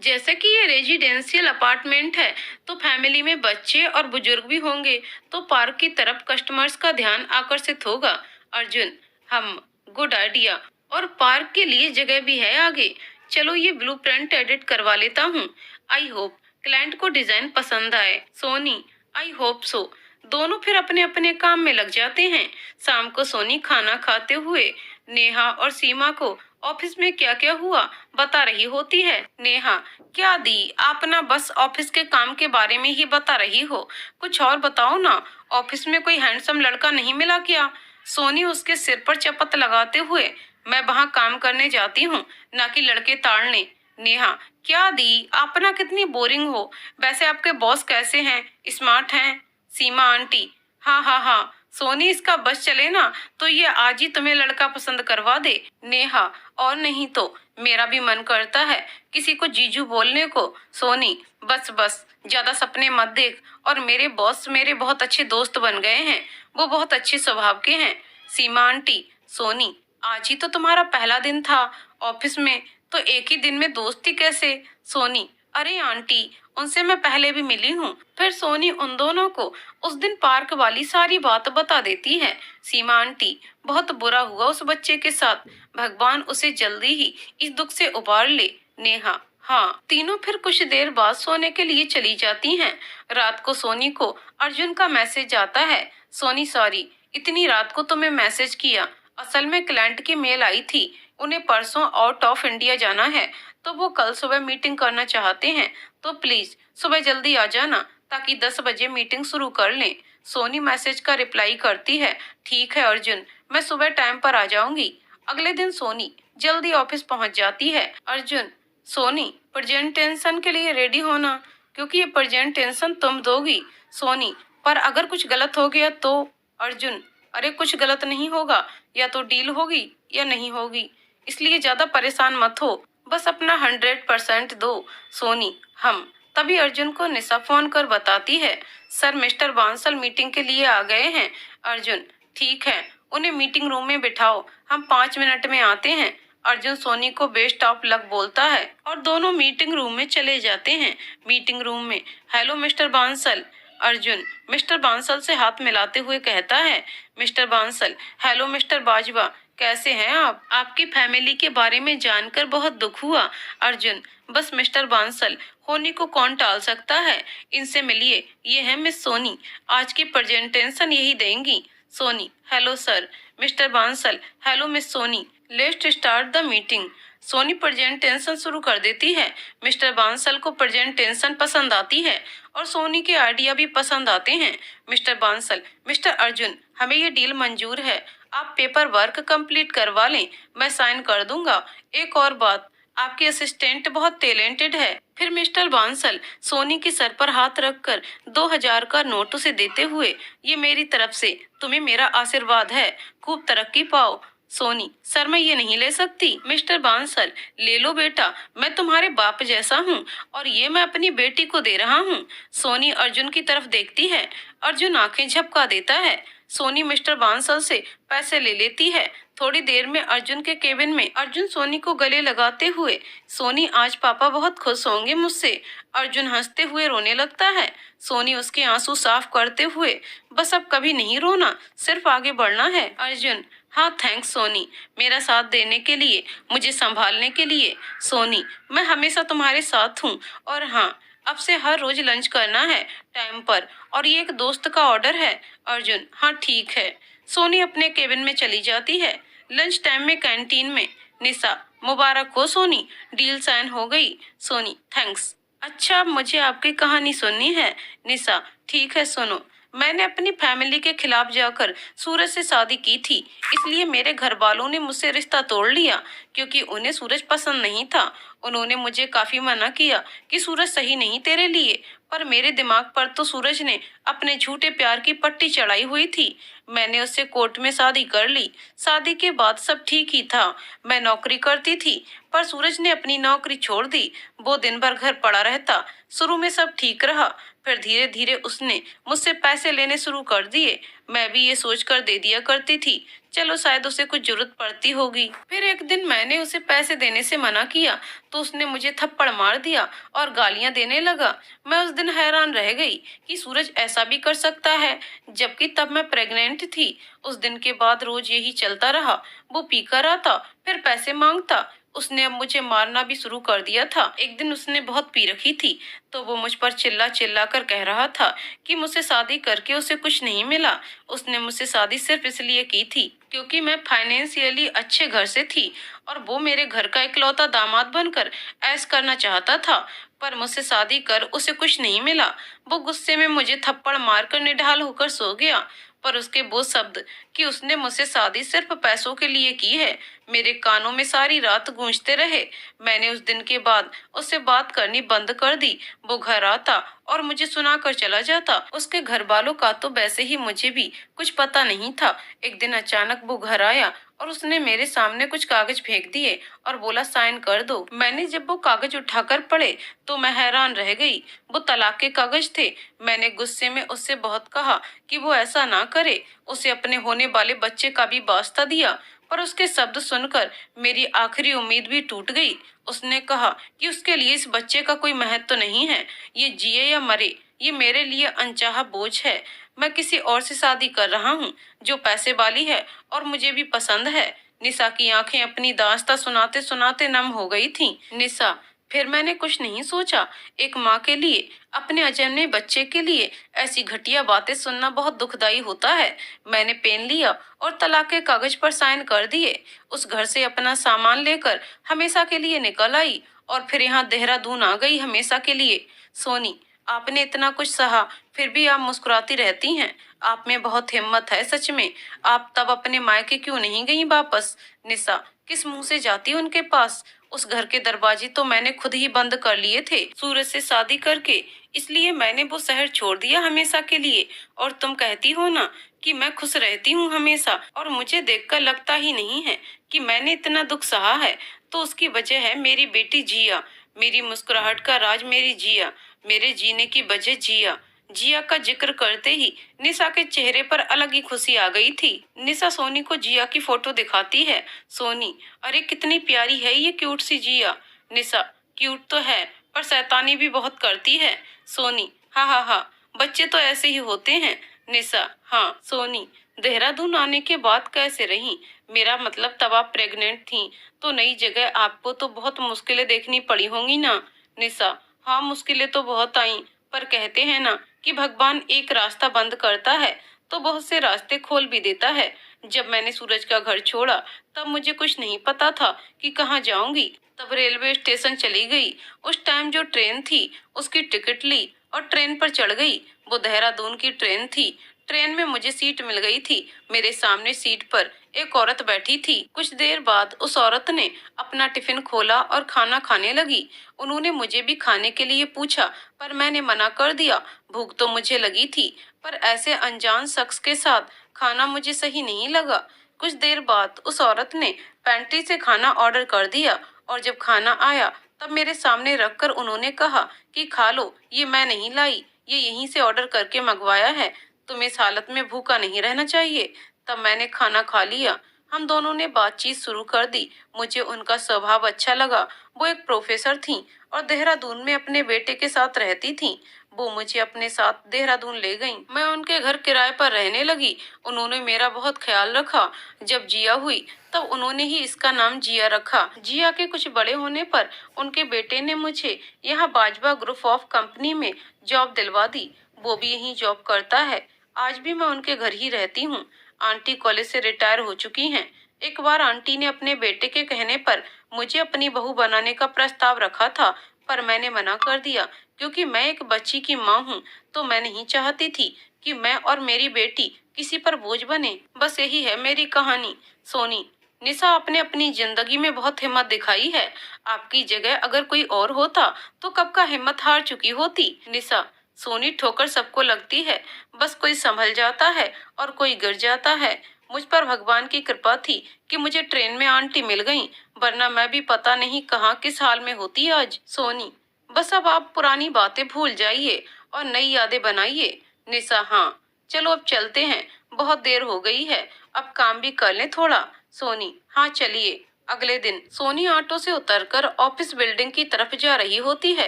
जैसे कि ये रेजिडेंशियल अपार्टमेंट है तो फैमिली में बच्चे और बुजुर्ग भी होंगे, तो पार्क की तरफ कस्टमर्स का ध्यान आकर्षित होगा। अर्जुन, हम। गुड आइडिया, और पार्क के लिए जगह भी है आगे। चलो ये ब्लूप्रिंट एडिट करवा लेता हूँ। आई होप क्लाइंट को डिजाइन पसंद आए। Soni, I hope so. दोनों फिर अपने अपने काम में लग जाते हैं। शाम को सोनी खाना खाते हुए नेहा और सीमा को ऑफिस में क्या क्या हुआ बता रही होती है। नेहा, क्या दी, आप ना बस ऑफिस के काम के बारे में ही बता रही हो, कुछ और बताओ ना। ऑफिस में कोई हैंडसम लड़का नहीं मिला क्या? सोनी उसके सिर पर चपत लगाते हुए, मैं वहाँ काम करने जाती हूँ, ना कि लड़के ताड़ने। नेहा, क्या दी, आप ना कितनी बोरिंग हो। वैसे आपके बॉस कैसे हैं, स्मार्ट हैं? सीमा आंटी, हाँ हाँ हाँ, सोनी इसका बस चले ना तो ये आज ही तुम्हें लड़का पसंद करवा दे। नेहा, और नहीं तो मेरा भी मन करता है किसी को जीजू बोलने को। सोनी, बस बस, ज्यादा सपने मत देख। और मेरे बॉस मेरे बहुत अच्छे दोस्त बन गए हैं, वो बहुत अच्छे स्वभाव के हैं। सीमा आंटी, सोनी, आज ही तो तुम्हारा पहला दिन था ऑफिस में, तो एक ही दिन में दोस्ती कैसे? सोनी, अरे आंटी, उनसे मैं पहले भी मिली हूँ। फिर सोनी उन दोनों को उस दिन पार्क वाली सारी बात बता देती है। सीमा आंटी, बहुत बुरा हुआ उस बच्चे के साथ, भगवान उसे जल्दी ही इस दुख से उबार ले। नेहा, हाँ। तीनों फिर कुछ देर बाद सोने के लिए चली जाती हैं। रात को सोनी को अर्जुन का मैसेज आता है। सोनी, सॉरी इतनी रात को तुम्हें मैसेज किया, असल में क्लाइंट की मेल आई थी, उन्हें परसों आउट ऑफ इंडिया जाना है, तो वो कल सुबह मीटिंग करना चाहते हैं, तो प्लीज सुबह जल्दी आ जाना ताकि 10 बजे मीटिंग शुरू कर लें। सोनी मैसेज का रिप्लाई करती है, ठीक है अर्जुन, मैं सुबह टाइम पर आ जाऊंगी। अगले दिन सोनी जल्दी ऑफिस पहुंच जाती है। अर्जुन, सोनी प्रेजेंटेशन के लिए रेडी होना, क्योंकि ये प्रेजेंटेशन तुम दोगी। सोनी, पर अगर कुछ गलत हो गया तो? अर्जुन, अरे कुछ गलत नहीं होगा, या तो डील होगी या नहीं होगी, इसलिए ज्यादा परेशान मत हो, बस अपना 100% दो। सोनी, हम। तभी अर्जुन को निशा फोन कर बताती है, सर मिस्टर बांसल मीटिंग के लिए आ गए हैं। अर्जुन, ठीक है, उन्हें मीटिंग रूम में बिठाओ, हम 5 मिनट में आते हैं। अर्जुन सोनी को बेस्ट ऑफ लक बोलता है और दोनों मीटिंग रूम में चले जाते हैं। मीटिंग रूम में, hello mister Bansal. Arjun mister Bansal से हाथ मिलाते हुए कहता है, mister Bansal. Hello mister Bajwa, कैसे हैं आप? आपकी फैमिली के बारे में जानकर बहुत दुख हुआ। अर्जुन, बस मिस्टर बांसल, होनी को कौन टाल सकता है, इनसे मिलिए, ये है मिस सोनी, आज की प्रेजेंटेशन यही देंगी। Soni, hello sir. Mister Bansal, hello miss Soni, let's start the meeting. Soni presentation शुरू कर देती है। मिस्टर बांसल को प्रेजेंटेशन पसंद आती है और सोनी के आइडिया भी पसंद आते हैं। मिस्टर बांसल, मिस्टर अर्जुन, हमें ये डील मंजूर है, आप पेपर वर्क कंप्लीट करवा लें, मैं साइन कर दूंगा। एक और बात, आपकी असिस्टेंट बहुत टैलेंटेड है। फिर मिस्टर बांसल सोनी के सर पर हाथ रखकर 2000 का नोट उसे देते हुए, ये मेरी तरफ से तुम्हें मेरा आशीर्वाद है, खूब तरक्की पाओ। सोनी, सर मैं ये नहीं ले सकती। मिस्टर बांसल, ले लो बेटा, मैं तुम्हारे बाप जैसा हूँ और ये मैं अपनी बेटी को दे रहा हूँ। सोनी अर्जुन की तरफ देखती है, अर्जुन आंखें झपका देता है। सोनी मिस्टर बांसल से पैसे ले लेती है। थोड़ी देर में अर्जुन के केबिन में अर्जुन सोनी को गले लगाते हुए, सोनी आज पापा बहुत खुश होंगे मुझसे। अर्जुन हंसते हुए रोने लगता है। सोनी उसके आंसू साफ करते हुए, बस अब कभी नहीं रोना, सिर्फ आगे बढ़ना है। अर्जुन, हाँ थैंक्स सोनी, मेरा साथ देने के लिए, मुझे संभालने के लिए। सोनी, मैं हमेशा तुम्हारे साथ हूँ, और हाँ, अब से हर रोज लंच करना है टाइम पर, और ये एक दोस्त का ऑर्डर है। अर्जुन, हाँ ठीक है। सोनी अपने केबिन में चली जाती है। लंच टाइम में कैंटीन में, निशा, मुबारक हो सोनी, डील साइन हो गई। सोनी, थैंक्स। अच्छा, अब मुझे आपकी कहानी सुननी है। निशा, ठीक है सुनो। मैंने अपनी फैमिली के खिलाफ जाकर सूरज से शादी की थी, इसलिए मेरे घर वालों ने मुझसे रिश्ता तोड़ लिया, क्योंकि उन्हें सूरज पसंद नहीं था। उन्होंने मुझे काफी मना किया कि सूरज सही नहीं तेरे लिए, पर मेरे दिमाग पर तो सूरज ने अपने झूठे प्यार की पट्टी चढ़ाई हुई थी। मैंने उससे कोर्ट में शादी कर ली। शादी के बाद सब ठीक ही था, मैं नौकरी करती थी, पर सूरज ने अपनी नौकरी छोड़ दी। वो दिन भर घर पड़ा रहता। शुरू में सब ठीक रहा, फिर धीरे धीरे उसने मुझसे पैसे लेने शुरू कर दिए। मैं भी ये सोचकर दे दिया करती थी, चलो शायद उसे कुछ जरूरत पड़ती होगी। फिर एक दिन मैंने उसे पैसे देने से मना किया, तो उसने मुझे थप्पड़ मार दिया और गालियां देने लगा। मैं उस दिन हैरान रह गई कि सूरज ऐसा भी कर सकता है, जबकि तब मैं प्रेग्नेंट थी। उस दिन के बाद रोज यही चलता रहा। वो पीकर आता, फिर पैसे मांगता। उसने अब मुझे मारना भी शुरू कर दिया था। एक दिन उसने बहुत पी रखी थी, तो वो मुझ पर चिल्ला चिल्ला कर कह रहा था कि मुझसे शादी करके उसे कुछ नहीं मिला। उसने मुझसे शादी सिर्फ इसलिए की थी क्योंकि मैं फाइनेंशियली अच्छे घर से थी, और वो मेरे घर का इकलौता दामाद बनकर ऐश करना चाहता था। पर मुझसे शादी कर उसे कुछ नहीं मिला। वो गुस्से में मुझे थप्पड़ मारकर निढाल होकर सो गया। पर उसके वो शब्द कि उसने मुझसे शादी सिर्फ पैसों के लिए की है, मेरे कानों में सारी रात गूंजते रहे। मैंने उस दिन के बाद उससे बात करनी बंद कर दी। वो घर आता और मुझे सुनाकर चला जाता। उसके घर वालों का तो वैसे ही मुझे भी कुछ पता नहीं था। एक दिन अचानक वो घर आया और उसने मेरे सामने कुछ कागज फेंक दिए और बोला साइन कर दो। मैंने जब वो कागज उठाकर पढ़े तो मैं हैरान रह गई। वो तलाक के कागज थे। मैंने गुस्से में उससे बहुत कहा कि वो ऐसा ना करे, उसे अपने होने वाले बच्चे का भी वास्ता दिया, पर उसके शब्द सुनकर मेरी आखिरी उम्मीद भी टूट गई। उसने कहा कि उसके लिए इस बच्चे का कोई महत्व तो नहीं है, ये जिए या मरे, ये मेरे लिए अनचाहा बोझ है। मैं किसी और से शादी कर रहा हूँ जो पैसे वाली है और मुझे भी पसंद है। निशा की आंखें अपनी दास्तां सुनाते सुनाते नम हो गई थीं। निशा, फिर मैंने कुछ नहीं सोचा। एक माँ के लिए, अपने अजन्मे बच्चे के लिए ऐसी घटिया बातें सुनना बहुत दुखदाई होता है। मैंने पेन लिया और तलाक के कागज पर साइन कर दिए। उस घर से अपना सामान लेकर हमेशा के लिए निकल आई और फिर यहाँ देहरादून आ गई हमेशा के लिए। सोनी, आपने इतना कुछ सहा, फिर भी आप मुस्कुराती रहती हैं। आप में बहुत हिम्मत है सच में। आप तब अपने मायके क्यों नहीं गई वापस? निशा, किस मुंह से जाती उनके पास? उस घर के दरवाजे तो मैंने खुद ही बंद कर लिए थे सूरज से शादी करके, इसलिए मैंने वो शहर छोड़ दिया हमेशा के लिए। और तुम कहती हो ना कि मैं खुश रहती हूँ हमेशा, और मुझे देखकर लगता ही नहीं है कि मैंने इतना दुख सहा है। तो उसकी वजह है मेरी बेटी जिया। मेरी मुस्कुराहट का राज मेरी जिया, मेरे जीने की वजह जिया। जिया का जिक्र करते ही निशा के चेहरे पर अलग ही खुशी आ गई थी। निशा सोनी को जिया की फोटो दिखाती है। सोनी, अरे कितनी प्यारी है ये क्यूट सी जिया। निशा, क्यूट तो है पर शैतानी भी बहुत करती है। सोनी, हाँ हाँ हाँ, बच्चे तो ऐसे ही होते हैं। निशा, हाँ। सोनी, देहरादून आने के बाद कैसे रही? मेरा मतलब तब आप प्रेग्नेंट थी, तो नई जगह आपको तो बहुत मुश्किलें देखनी पड़ी होंगी ना? निशा, हाँ मुश्किलें तो बहुत आई, पर कहते हैं ना कि भगवान एक रास्ता बंद करता है तो बहुत से रास्ते खोल भी देता है। जब मैंने सूरज का घर छोड़ा तब मुझे कुछ नहीं पता था कि कहाँ जाऊंगी। तब रेलवे स्टेशन चली गई। उस टाइम जो ट्रेन थी उसकी टिकट ली और ट्रेन पर चढ़ गई। वो देहरादून की ट्रेन थी। ट्रेन में मुझे सीट मिल गई थी। मेरे सामने सीट पर एक औरत बैठी थी। कुछ देर बाद उस औरत ने अपना टिफिन खोला और खाना खाने लगी। उन्होंने मुझे भी खाने के लिए पूछा, पर मैंने मना कर दिया। भूख तो मुझे लगी थी, पर ऐसे अनजान शख्स के साथ खाना मुझे सही नहीं लगा। कुछ देर बाद उस औरत ने पेंट्री से खाना ऑर्डर कर दिया, और जब खाना आया तब मेरे सामने रखकर उन्होंने कहा कि खा लो, ये मैं नहीं लाई, ये यहीं से ऑर्डर करके मंगवाया है। तुम्हें इस हालत में भूखा नहीं रहना चाहिए। तब मैंने खाना खा लिया। हम दोनों ने बातचीत शुरू कर दी। मुझे उनका स्वभाव अच्छा लगा। वो एक प्रोफेसर थीं और देहरादून में अपने बेटे के साथ रहती थीं। वो मुझे अपने साथ देहरादून ले गईं। मैं उनके घर किराए पर रहने लगी। उन्होंने मेरा बहुत ख्याल रखा। जब जिया हुई तब उन्होंने ही इसका नाम जिया रखा। जिया के कुछ बड़े होने पर उनके बेटे ने मुझे यहाँ बाजवा ग्रुप ऑफ कंपनी में जॉब दिलवा दी। वो भी यहीं जॉब करता है। आज भी मैं उनके घर ही रहती हूँ। आंटी कॉलेज से रिटायर हो चुकी हैं। एक बार आंटी ने अपने बेटे के कहने पर मुझे अपनी बहू बनाने का प्रस्ताव रखा था, पर मैंने मना कर दिया क्योंकि मैं एक बच्ची की माँ हूँ। तो मैं नहीं चाहती थी कि मैं और मेरी बेटी किसी पर बोझ बने। बस यही है मेरी कहानी। सोनी, निशा आपने अपनी जिंदगी में बहुत हिम्मत दिखाई है। आपकी जगह अगर कोई और होता तो कब का हिम्मत हार चुकी होती। निशा, सोनी, ठोकर सबको लगती है, बस कोई संभल जाता है और कोई गिर जाता है। मुझ पर भगवान की कृपा थी कि मुझे ट्रेन में आंटी मिल गईं, वरना मैं भी पता नहीं कहाँ किस हाल में होती आज। सोनी, बस अब आप पुरानी बातें भूल जाइए और नई यादें बनाइए। निशा, हाँ चलो अब चलते हैं, बहुत देर हो गई है, अब काम भी कर लें थोड़ा। सोनी, हाँ चलिए। अगले दिन सोनी ऑटो से उतरकर ऑफिस बिल्डिंग की तरफ जा रही होती है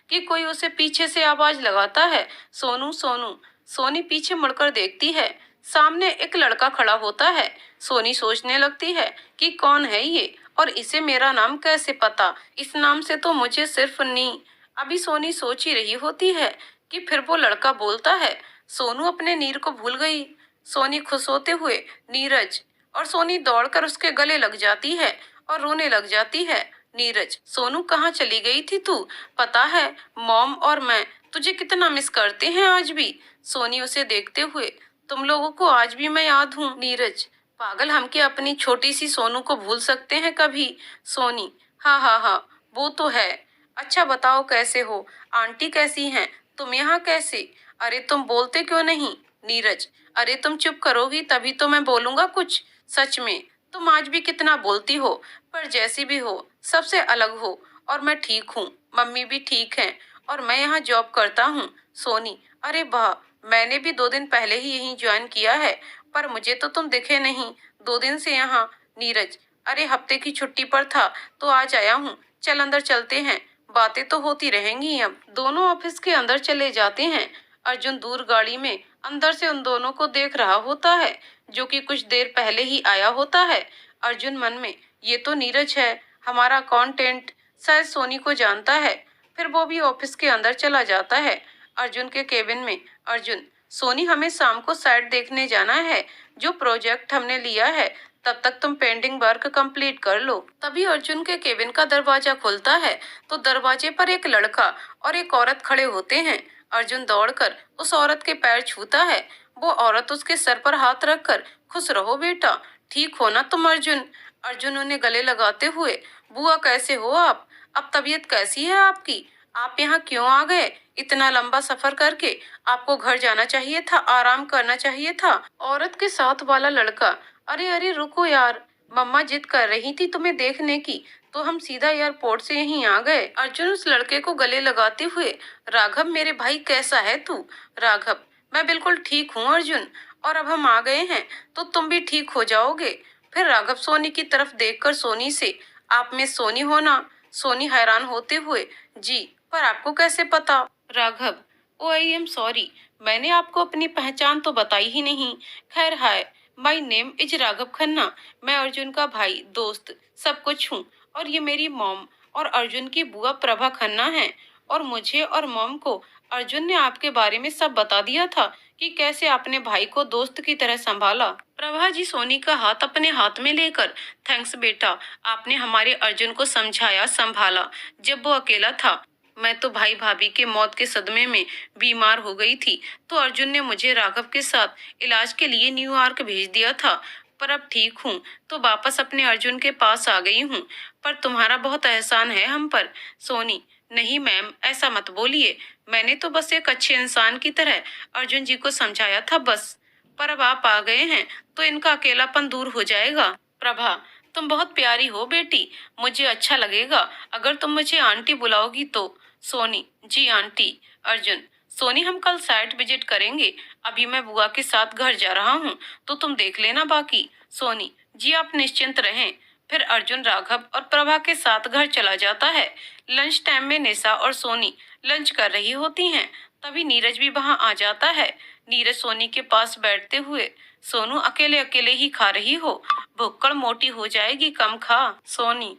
कि कोई उसे पीछे से आवाज लगाता है, सोनू सोनू। सोनी पीछे मुड़कर देखती है। सामने एक लड़का खड़ा होता है। सोनी सोचने लगती है कि कौन है ये और इसे मेरा नाम कैसे पता। इस नाम से तो मुझे सिर्फ नी। अभी सोनी सोच ही रही होती है कि फिर वो लड़का बोलता है, सोनू अपने नीर को भूल गई। सोनी खुश होते हुए नीरज, और सोनी दौड़कर उसके गले लग जाती है और रोने लग जाती है। नीरज, सोनू कहाँ चली गई थी तू? पता है मॉम और मैं तुझे कितना मिस करते हैं आज भी। सोनी उसे देखते हुए, तुम लोगों को आज भी मैं याद हूँ। नीरज, पागल, हम क्या अपनी छोटी सी सोनू को भूल सकते हैं कभी? सोनी, हाँ हाँ हाँ, वो तो है। अच्छा बताओ कैसे हो? आंटी कैसी हैं? तुम यहाँ कैसे? अरे तुम बोलते क्यों नहीं? नीरज, अरे तुम चुप करोगी तभी तो मैं बोलूंगा कुछ। सच में तुम आज भी कितना बोलती हो, पर जैसी भी हो सबसे अलग हो। और मैं ठीक हूँ, मम्मी भी ठीक है, और मैं यहाँ जॉब करता हूँ। सोनी, अरे वाह, मैंने भी 2 दिन पहले ही यहीं ज्वाइन किया है, पर मुझे तो तुम दिखे नहीं 2 दिन से यहाँ। नीरज, अरे हफ्ते की छुट्टी पर था तो आज आया हूँ। चल अंदर चलते हैं, बातें तो होती रहेंगी। अब दोनों ऑफिस के अंदर चले जाते हैं। अर्जुन दूर गाड़ी में अंदर से उन दोनों को देख रहा होता है, जो कि कुछ देर पहले ही आया होता है। अर्जुन मन में, ये तो नीरज है, हमारा अकाउंटेंट, शायद सोनी को जानता है। फिर वो भी ऑफिस के अंदर चला जाता है। अर्जुन के केबिन में, अर्जुन, सोनी, हमें शाम को साइट देखने जाना है, जो प्रोजेक्ट हमने लिया है, तब तक तुम पेंडिंग वर्क कंप्लीट कर लो। तभी अर्जुन के केबिन का दरवाजा खुलता है तो दरवाजे पर एक लड़का और एक औरत खड़े होते हैं। अर्जुन दौड़कर उस औरत के पैर छूता है। वो औरत उसके सर पर हाथ रखकर, खुश रहो बेटा, ठीक हो ना तुम अर्जुन। अर्जुन उन्हें गले लगाते हुए, बुआ कैसे हो आप, अब तबीयत कैसी है आपकी, आप यहाँ क्यों आ गए, इतना लंबा सफर करके, आपको घर जाना चाहिए था, आराम करना चाहिए था। औरत के साथ वाला लड़का, अरे अरे रुको यार, मम्मा जिद कर रही थी तुम्हें देखने की, तो हम सीधा एयरपोर्ट से यहीं आ गए। अर्जुन उस लड़के को गले लगाते हुए, राघव मेरे भाई कैसा है तू। राघव, मैं बिल्कुल ठीक हूँ अर्जुन, और अब हम आ गए हैं तो तुम भी ठीक हो जाओगे। फिर राघव सोनी की तरफ देखकर सोनी से, आप में सोनी हो ना। सोनी हैरान होते हुए, जी, पर आपको कैसे पता। Raghav, oh I am sorry, मैंने आपको अपनी पहचान तो बताई ही नहीं। खैर, hi, my name is Raghav Khanna, मैं अर्जुन का भाई, दोस्त, सब कुछ हूँ। और ये मेरी मॉम और अर्जुन की बुआ प्रभा खन्ना है। और मुझे और मॉम को अर्जुन ने आपके बारे में सब बता दिया था कि कैसे आपने भाई को दोस्त की तरह संभाला। प्रभा जी सोनी का हाथ अपने हाथ में लेकर, थैंक्स बेटा, आपने हमारे अर्जुन को समझाया, संभाला जब वो अकेला था। मैं तो भाई भाभी के मौत के सदमे में बीमार हो गई थी, तो अर्जुन ने मुझे राघव के साथ इलाज के लिए न्यूयॉर्क भेज दिया था। पर अब ठीक हूँ तो वापस अपने अर्जुन के पास आ गई हूँ। पर तुम्हारा बहुत एहसान है हम पर। सोनी, नहीं मैम, ऐसा मत बोलिए, मैंने तो बस एक अच्छे इंसान की तरह अर्जुन जी को समझाया था बस। पर अब आप आ गए हैं तो इनका अकेलापन दूर हो जाएगा। प्रभा, तुम बहुत प्यारी हो बेटी, मुझे अच्छा लगेगा अगर तुम मुझे आंटी बुलाओगी तो। सोनी, जी आंटी। अर्जुन, सोनी हम कल साइट विजिट करेंगे, अभी मैं बुआ के साथ घर जा रहा हूँ, तो तुम देख लेना बाकी। सोनी, जी आप निश्चिंत रहें। फिर अर्जुन राघव और प्रभा के साथ घर चला जाता है। लंच टाइम में निशा और सोनी लंच कर रही होती हैं। तभी नीरज भी वहां आ जाता है। नीरज सोनी के पास बैठते हुए, सोनू अकेले अकेले ही खा रही हो, भुक्कड़ मोटी हो जाएगी, कम खा। सोनी,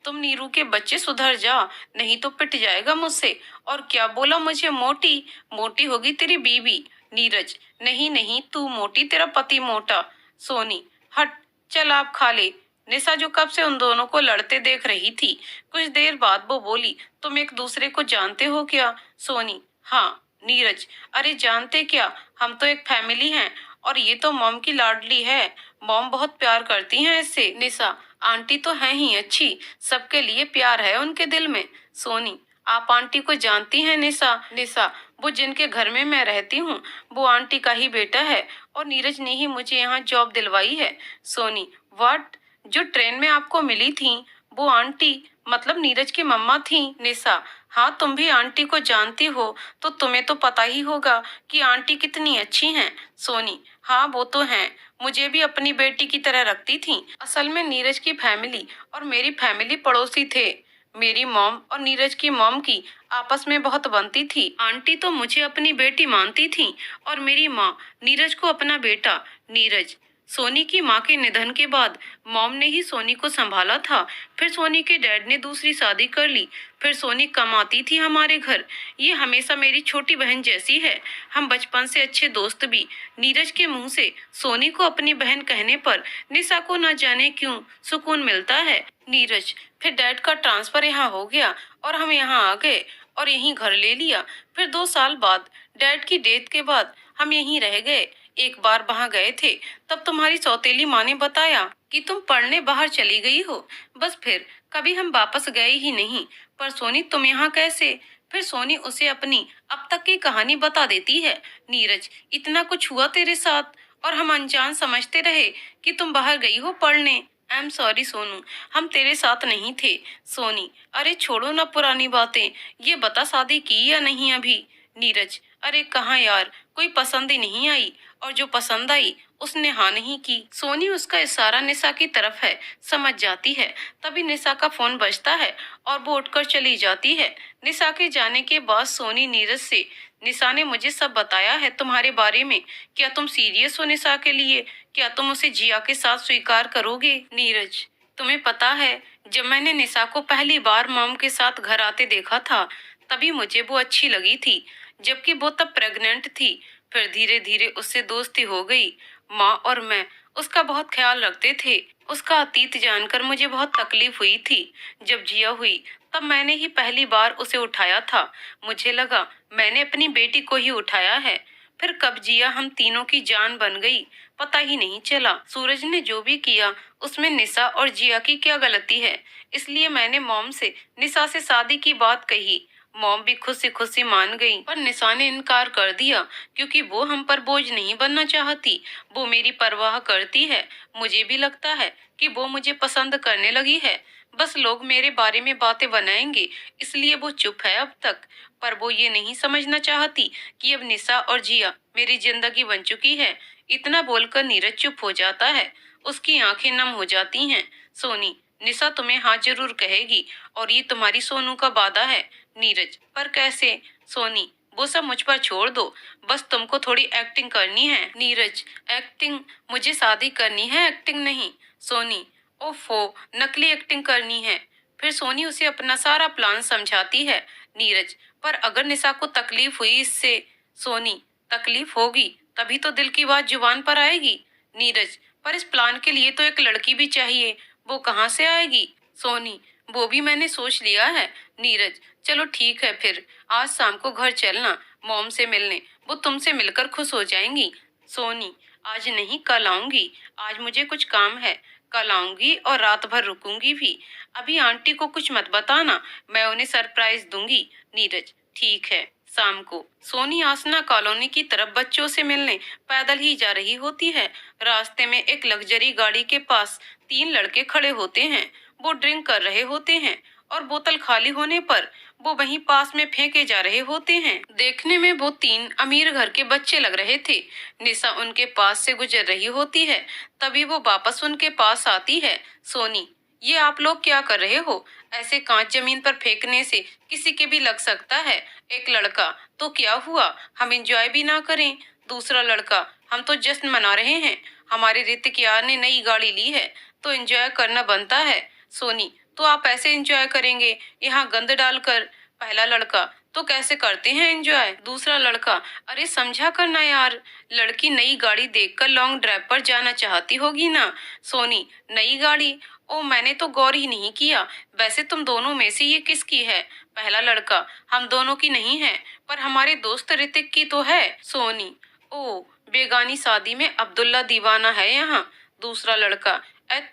तुम नीरू के बच्चे सुधर जा, नहीं तो पिट जाएगा मुझसे। और क्या बोला मुझे, मोटी, मोटी होगी तेरी बीवी। नीरज, नहीं नहीं, तू मोटी, तेरा पति मोटा। सोनी, हट, चल आप खा ले। निशा जो कब से उन दोनों को लड़ते देख रही थी, कुछ देर बाद वो बोली, तुम एक दूसरे को जानते हो क्या। सोनी, हाँ। नीरज, अरे जानते क्या, हम तो एक फैमिली हैं, और ये तो मॉम की लाडली है, मॉम बहुत प्यार करती हैं इससे। निशा, आंटी तो है ही अच्छी, सबके लिए प्यार है उनके दिल में। सोनी, आप आंटी को जानती हैं निशा। निशा, वो जिनके घर में मैं रहती हूँ वो आंटी का ही बेटा है, और नीरज ने ही मुझे यहाँ जॉब दिलवाई है। सोनी, व्हाट, जो ट्रेन में आपको मिली थी वो आंटी, मतलब नीरज की मम्मा थी। निशा, हाँ, तुम भी आंटी को जानती हो तो तुम्हें तो पता ही होगा कि आंटी कितनी अच्छी हैं। सोनी, हाँ वो तो हैं, मुझे भी अपनी बेटी की तरह रखती थी। असल में नीरज की फैमिली और मेरी फैमिली पड़ोसी थे। मेरी मॉम और नीरज की मॉम की आपस में बहुत बनती थी। आंटी तो मुझे अपनी बेटी मानती थी, और मेरी माँ नीरज को अपना बेटा। नीरज, सोनी की माँ के निधन के बाद मॉम ने ही सोनी को संभाला था। फिर सोनी के डैड ने दूसरी शादी कर ली। फिर सोनी कम आती थी हमारे घर। ये हमेशा मेरी छोटी बहन जैसी है, हम बचपन से अच्छे दोस्त भी। नीरज के मुंह से सोनी को अपनी बहन कहने पर निशा को न जाने क्यों सुकून मिलता है। नीरज, फिर डैड का ट्रांसफर यहाँ हो गया और हम यहाँ आ गए और यहीं घर ले लिया। फिर 2 साल बाद डैड की डेथ के बाद हम यहीं रह गए। एक बार वहां गए थे, तब तुम्हारी सौतेली माँ ने बताया कि तुम पढ़ने बाहर चली गई हो। बस फिर कभी हम वापस गए ही नहीं। पर सोनी, तुम यहाँ कैसे। फिर सोनी उसे अपनी अब तक की कहानी बता देती है। नीरज, इतना कुछ हुआ तेरे साथ और हम अनजान समझते रहे कि तुम बाहर गई हो पढ़ने। आई एम सॉरी सोनू, हम तेरे साथ नहीं थे। सोनी, अरे छोड़ो ना पुरानी बातें, ये बता शादी की या नहीं अभी। नीरज, अरे कहाँ यार, कोई पसंद ही नहीं आई, और जो पसंद आई उसने हाँ नहीं की। सोनी उसका इशारा निशा की तरफ है, समझ जाती है। तभी निशा का फोन बजता है और वो उठकर चली जाती है। निशा के जाने के बाद सोनी नीरज से, निशा ने मुझे सब बताया है तुम्हारे बारे में, क्या तुम सीरियस हो निशा के लिए, क्या तुम उसे जिया के साथ स्वीकार करोगे। नीरज, तुम्हें पता है, जब मैंने निशा को पहली बार मॉम के साथ घर आते देखा था तभी मुझे वो अच्छी लगी थी, जबकि वो तब प्रेग्नेंट थी। फिर धीरे धीरे उससे दोस्ती हो गई। माँ और मैं उसका बहुत ख्याल रखते थे। उसका अतीत जानकर मुझे बहुत तकलीफ हुई थी। जब जिया हुई तब मैंने ही पहली बार उसे उठाया था। मुझे लगा मैंने अपनी बेटी को ही उठाया है। फिर कब जिया हम तीनों की जान बन गई, पता ही नहीं चला। सूरज ने जो भी किया उसमें निशा और जिया की क्या गलती है? इसलिए मैंने मॉम से निशा से शादी की बात कही। मॉम भी खुशी मान गई, पर निशा ने इनकार कर दिया क्योंकि वो हम पर बोझ नहीं बनना चाहती। वो मेरी परवाह करती है। मुझे भी लगता है कि वो मुझे पसंद करने लगी है। बस लोग मेरे बारे में बातें बनाएंगे, इसलिए वो चुप है अब तक। पर वो ये नहीं समझना चाहती कि अब निशा और जिया मेरी जिंदगी बन चुकी है। इतना बोलकर नीरज चुप हो जाता है। उसकी आंखें नम हो जाती हैं। सोनी, निशा तुम्हें हाँ जरूर कहेगी और ये तुम्हारी सोनू का वादा है। नीरज, पर कैसे? सोनी, वो सब मुझ पर छोड़ दो। बस तुमको थोड़ी एक्टिंग करनी है। नीरज, एक्टिंग? मुझे शादी करनी है, एक्टिंग नहीं। सोनी, ओफो, नकली एक्टिंग करनी है। फिर सोनी उसे अपना सारा प्लान समझाती है। नीरज, पर अगर निशा को तकलीफ हुई इससे? सोनी, तकलीफ होगी तभी तो दिल की बात जुबान पर आएगी। नीरज, पर इस प्लान के लिए तो एक लड़की भी चाहिए, वो कहाँ से आएगी? सोनी, वो भी मैंने सोच लिया है। नीरज, चलो ठीक है फिर आज शाम को घर चलना मॉम से मिलने, वो तुमसे मिलकर खुश हो जाएंगी। सोनी, आज नहीं कल आऊंगी, आज मुझे कुछ काम है। कल आऊंगी और रात भर रुकूंगी भी। अभी आंटी को कुछ मत बताना, मैं उन्हें सरप्राइज दूंगी। नीरज, ठीक है। शाम को सोनी आसना कॉलोनी की तरफ बच्चों से मिलने पैदल ही जा रही होती है। रास्ते में एक लग्जरी गाड़ी के पास तीन लड़के खड़े होते हैं। वो ड्रिंक कर रहे होते हैं और बोतल खाली होने पर वो वहीं पास में फेंके जा रहे होते हैं। देखने में वो तीन अमीर घर के बच्चे लग रहे थे। निशा उनके पास से गुजर रही होती है, तभी वो वापस उनके पास आती है। सोनी, ये आप लोग क्या कर रहे हो? ऐसे कांच जमीन पर फेंकने से किसी के भी लग सकता है। एक लड़का, तो क्या हुआ, हम एंजॉय भी ना करें? दूसरा लड़का, हम तो जश्न मना रहे हैं, हमारे ऋतिक यार ने नई गाड़ी ली है तो एंजॉय करना बनता है। सोनी, तो आप ऐसे एंजॉय करेंगे यहाँ गंद डालकर? पहला लड़का, तो कैसे करते हैं एंजॉय? दूसरा लड़का, अरे समझा करना यार, लड़की नई गाड़ी देखकर लॉन्ग ड्राइव पर जाना चाहती होगी ना। सोनी, नई गाड़ी? ओ, मैंने तो गौर ही नहीं किया। वैसे तुम दोनों में से ये किसकी है? पहला लड़का, हम दोनों की नहीं है, पर हमारे दोस्त ऋतिक की तो है। सोनी, ओ, बेगानी शादी में अब्दुल्ला दीवाना है यहाँ। दूसरा लड़का,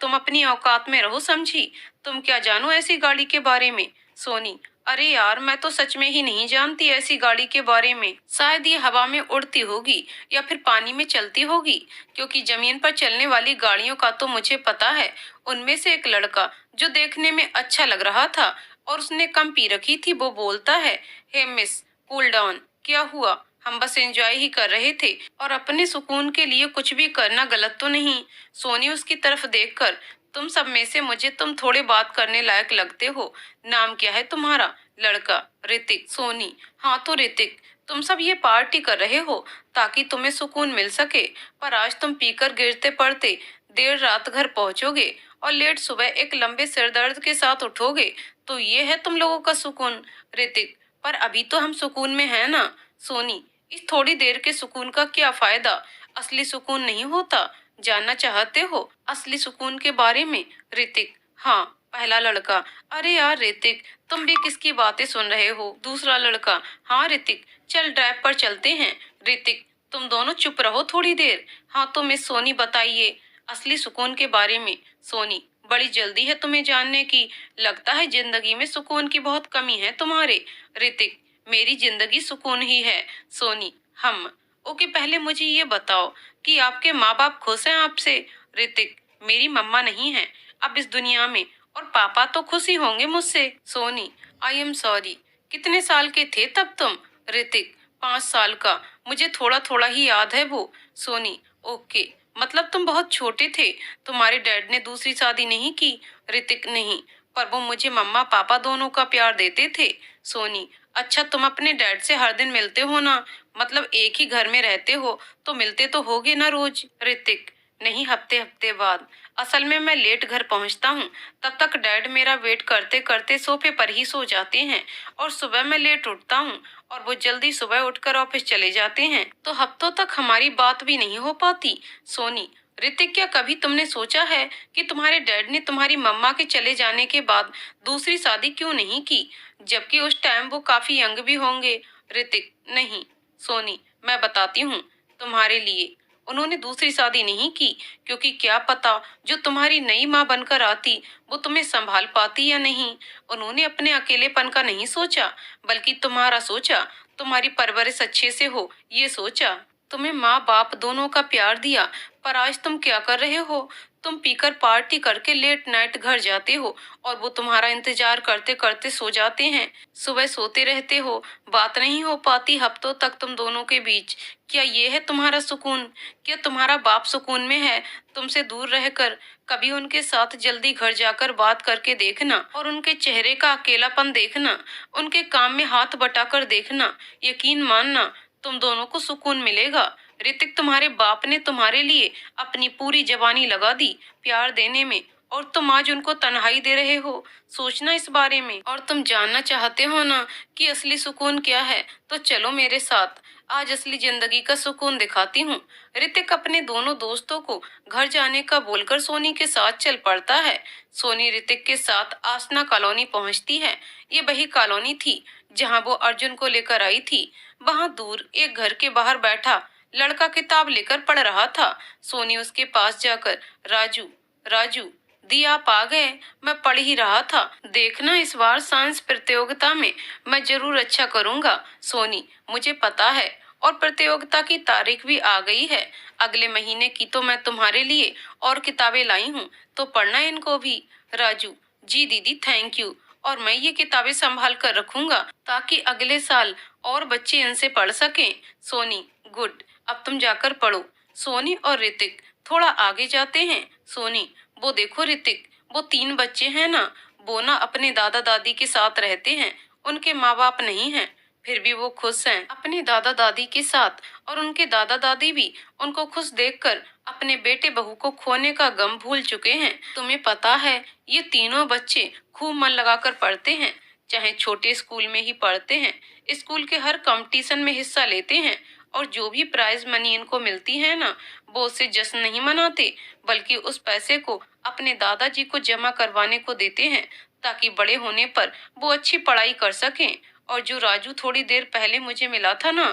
तुम अपनी औकात में रहो समझी, तुम क्या जानो ऐसी गाड़ी के बारे में? सोनी, अरे यार, मैं तो सच में ही नहीं जानती ऐसी गाड़ी के बारे में। शायद ये हवा में उड़ती होगी या फिर पानी में चलती होगी, क्योंकि जमीन पर चलने वाली गाड़ियों का तो मुझे पता है। उनमें से एक लड़का जो देखने में अच्छा लग रहा था और उसने कम पी रखी थी, वो बोलता है, हे मिस, कूल डाउन। क्या हुआ? हम बस एंजॉय ही कर रहे थे और अपने सुकून के लिए कुछ भी करना गलत तो नहीं। सोनी उसकी तरफ देखकर, तुम सब में से मुझे तुम थोड़े बात करने लायक लगते हो। नाम क्या है तुम्हारा? लड़का, ऋतिक। सोनी, हाँ तो ऋतिक, तुम सब ये पार्टी कर रहे हो ताकि तुम्हें सुकून मिल सके, पर आज तुम पीकर गिरते पड़ते देर रात घर पहुंचोगे और लेट सुबह एक लंबे सिरदर्द के साथ उठोगे, तो ये है तुम लोगों का सुकून? ऋतिक, पर अभी तो हम सुकून में है ना। सोनी, इस थोड़ी देर के सुकून का क्या फायदा? असली सुकून नहीं होता। जानना चाहते हो असली सुकून के बारे में? ऋतिक, हाँ। पहला लड़का, अरे यार ऋतिक, तुम भी किसकी बातें सुन रहे हो? दूसरा लड़का, हाँ ऋतिक, चल ड्राइव पर चलते हैं। ऋतिक, तुम दोनों चुप रहो थोड़ी देर। हाँ तो मिस सोनी बताइए असली सुकून के बारे में। सोनी, बड़ी जल्दी है तुम्हें जानने की, लगता है जिंदगी में सुकून की बहुत कमी है तुम्हारे। ऋतिक, मेरी जिंदगी सुकून ही है। सोनी, हम। ओके, पहले मुझे ये बताओ कि आपके माँ बाप खुश हैं आपसे? ऋतिक, मेरी मम्मा नहीं है अब इस दुनिया में, और पापा तो खुश ही होंगे मुझसे। सोनी, आई एम सॉरी, कितने साल के थे तब तुम? ऋतिक, 5 साल का, मुझे थोड़ा थोड़ा ही याद है वो। सोनी, ओके, मतलब तुम बहुत छोटे थे। तुम्हारे डैड ने दूसरी शादी नहीं की? ऋतिक, नहीं, पर वो मुझे मम्मा पापा दोनों का प्यार देते थे। सोनी, अच्छा, तुम अपने डैड से हर दिन मिलते हो ना? मतलब एक ही घर में रहते हो तो मिलते तो होगे ना रोज? ऋतिक, नहीं, हफ्ते हफ्ते बाद। असल में मैं लेट घर पहुंचता हूँ, तब तक डैड मेरा वेट करते करते सोफे पर ही सो जाते हैं, और सुबह मैं लेट उठता हूँ और वो जल्दी सुबह उठकर ऑफिस चले जाते हैं, तो हफ्तों तक हमारी बात भी नहीं हो पाती। सोनी, ऋतिक, क्या कभी तुमने सोचा है कि तुम्हारे डैड ने तुम्हारी मम्मा के चले जाने के बाद दूसरी शादी क्यों नहीं की, जबकि उस टाइम वो काफी यंग भी होंगे? ऋतिक, नहीं सोनी, मैं बताती हूँ तुम्हारे लिए, उन्होंने दूसरी शादी नहीं की, क्योंकि क्या पता जो तुम्हारी नई माँ बनकर आती वो तुम्हें संभाल पाती या नहीं। उन्होंने अपने अकेलेपन का नहीं सोचा, बल्कि तुम्हारा सोचा, तुम्हारी परवरिश अच्छे से हो ये सोचा। तुम्हें माँ बाप दोनों का प्यार दिया, पर आज तुम क्या कर रहे हो? तुम पीकर पार्टी करके लेट नाइट घर जाते हो और वो तुम्हारा इंतजार करते करते सो जाते हैं। सुबह सोते रहते हो, बात नहीं हो पाती हफ्तों तक तुम दोनों के बीच। क्या ये है तुम्हारा सुकून? क्या तुम्हारा बाप सुकून में है तुमसे दूर रहकर? कभी उनके साथ जल्दी घर जाकर बात करके देखना और उनके चेहरे का अकेलापन देखना, उनके काम में हाथ बटाकर देखना। यकीन मानना, तुम दोनों को सुकून मिलेगा। ऋतिक, तुम्हारे बाप ने तुम्हारे लिए अपनी पूरी जवानी लगा दी प्यार देने में, और तुम आज उनको तन्हाई दे रहे हो। सोचना इस बारे में। और तुम जानना चाहते हो ना कि असली सुकून क्या है, तो चलो मेरे साथ, आज असली जिंदगी का सुकून दिखाती हूँ। ऋतिक अपने दोनों दोस्तों को घर जाने का बोलकर सोनी के साथ चल पड़ता है। सोनी ऋतिक के साथ आसना कॉलोनी पहुंचती है। ये वही कॉलोनी थी जहाँ वो अर्जुन को लेकर आई थी। वहां दूर एक घर के बाहर बैठा लड़का किताब लेकर पढ़ रहा था। सोनी उसके पास जाकर, राजू, राजू दी, आप आ गए? मैं पढ़ ही रहा था। देखना, इस बार साइंस प्रतियोगिता में मैं जरूर अच्छा करूंगा। सोनी, मुझे पता है, और प्रतियोगिता की तारीख भी आ गई है, अगले महीने की। तो मैं तुम्हारे लिए और किताबें लाई हूँ, तो पढ़ना इनको भी। राजू, जी दीदी, थैंक यू, और मैं ये किताबें संभाल कर रखूंगा ताकि अगले साल और बच्चे इनसे पढ़ सकें। सोनी, गुड, अब तुम जाकर पढ़ो। सोनी और ऋतिक थोड़ा आगे जाते हैं। सोनी, वो देखो ऋतिक, वो 3 बच्चे हैं ना, वो ना अपने दादा दादी के साथ रहते हैं। उनके माँ बाप नहीं हैं, फिर भी वो खुश हैं अपने दादा दादी के साथ, और उनके दादा दादी भी उनको खुश देखकर अपने बेटे बहू को खोने का गम भूल चुके हैं। तुम्हें पता है, ये तीनों बच्चे खूब मन लगाकर पढ़ते हैं, चाहे छोटे स्कूल में ही पढ़ते हैं। स्कूल के हर कंपटीशन में हिस्सा लेते हैं, और जो भी प्राइज मनी इनको मिलती है ना, वो उससे जश्न नहीं मनाते, बल्कि उस पैसे को अपने दादाजी को जमा करवाने को देते हैं, ताकि बड़े होने पर वो अच्छी पढ़ाई कर सकें। और जो राजू थोड़ी देर पहले मुझे मिला था ना,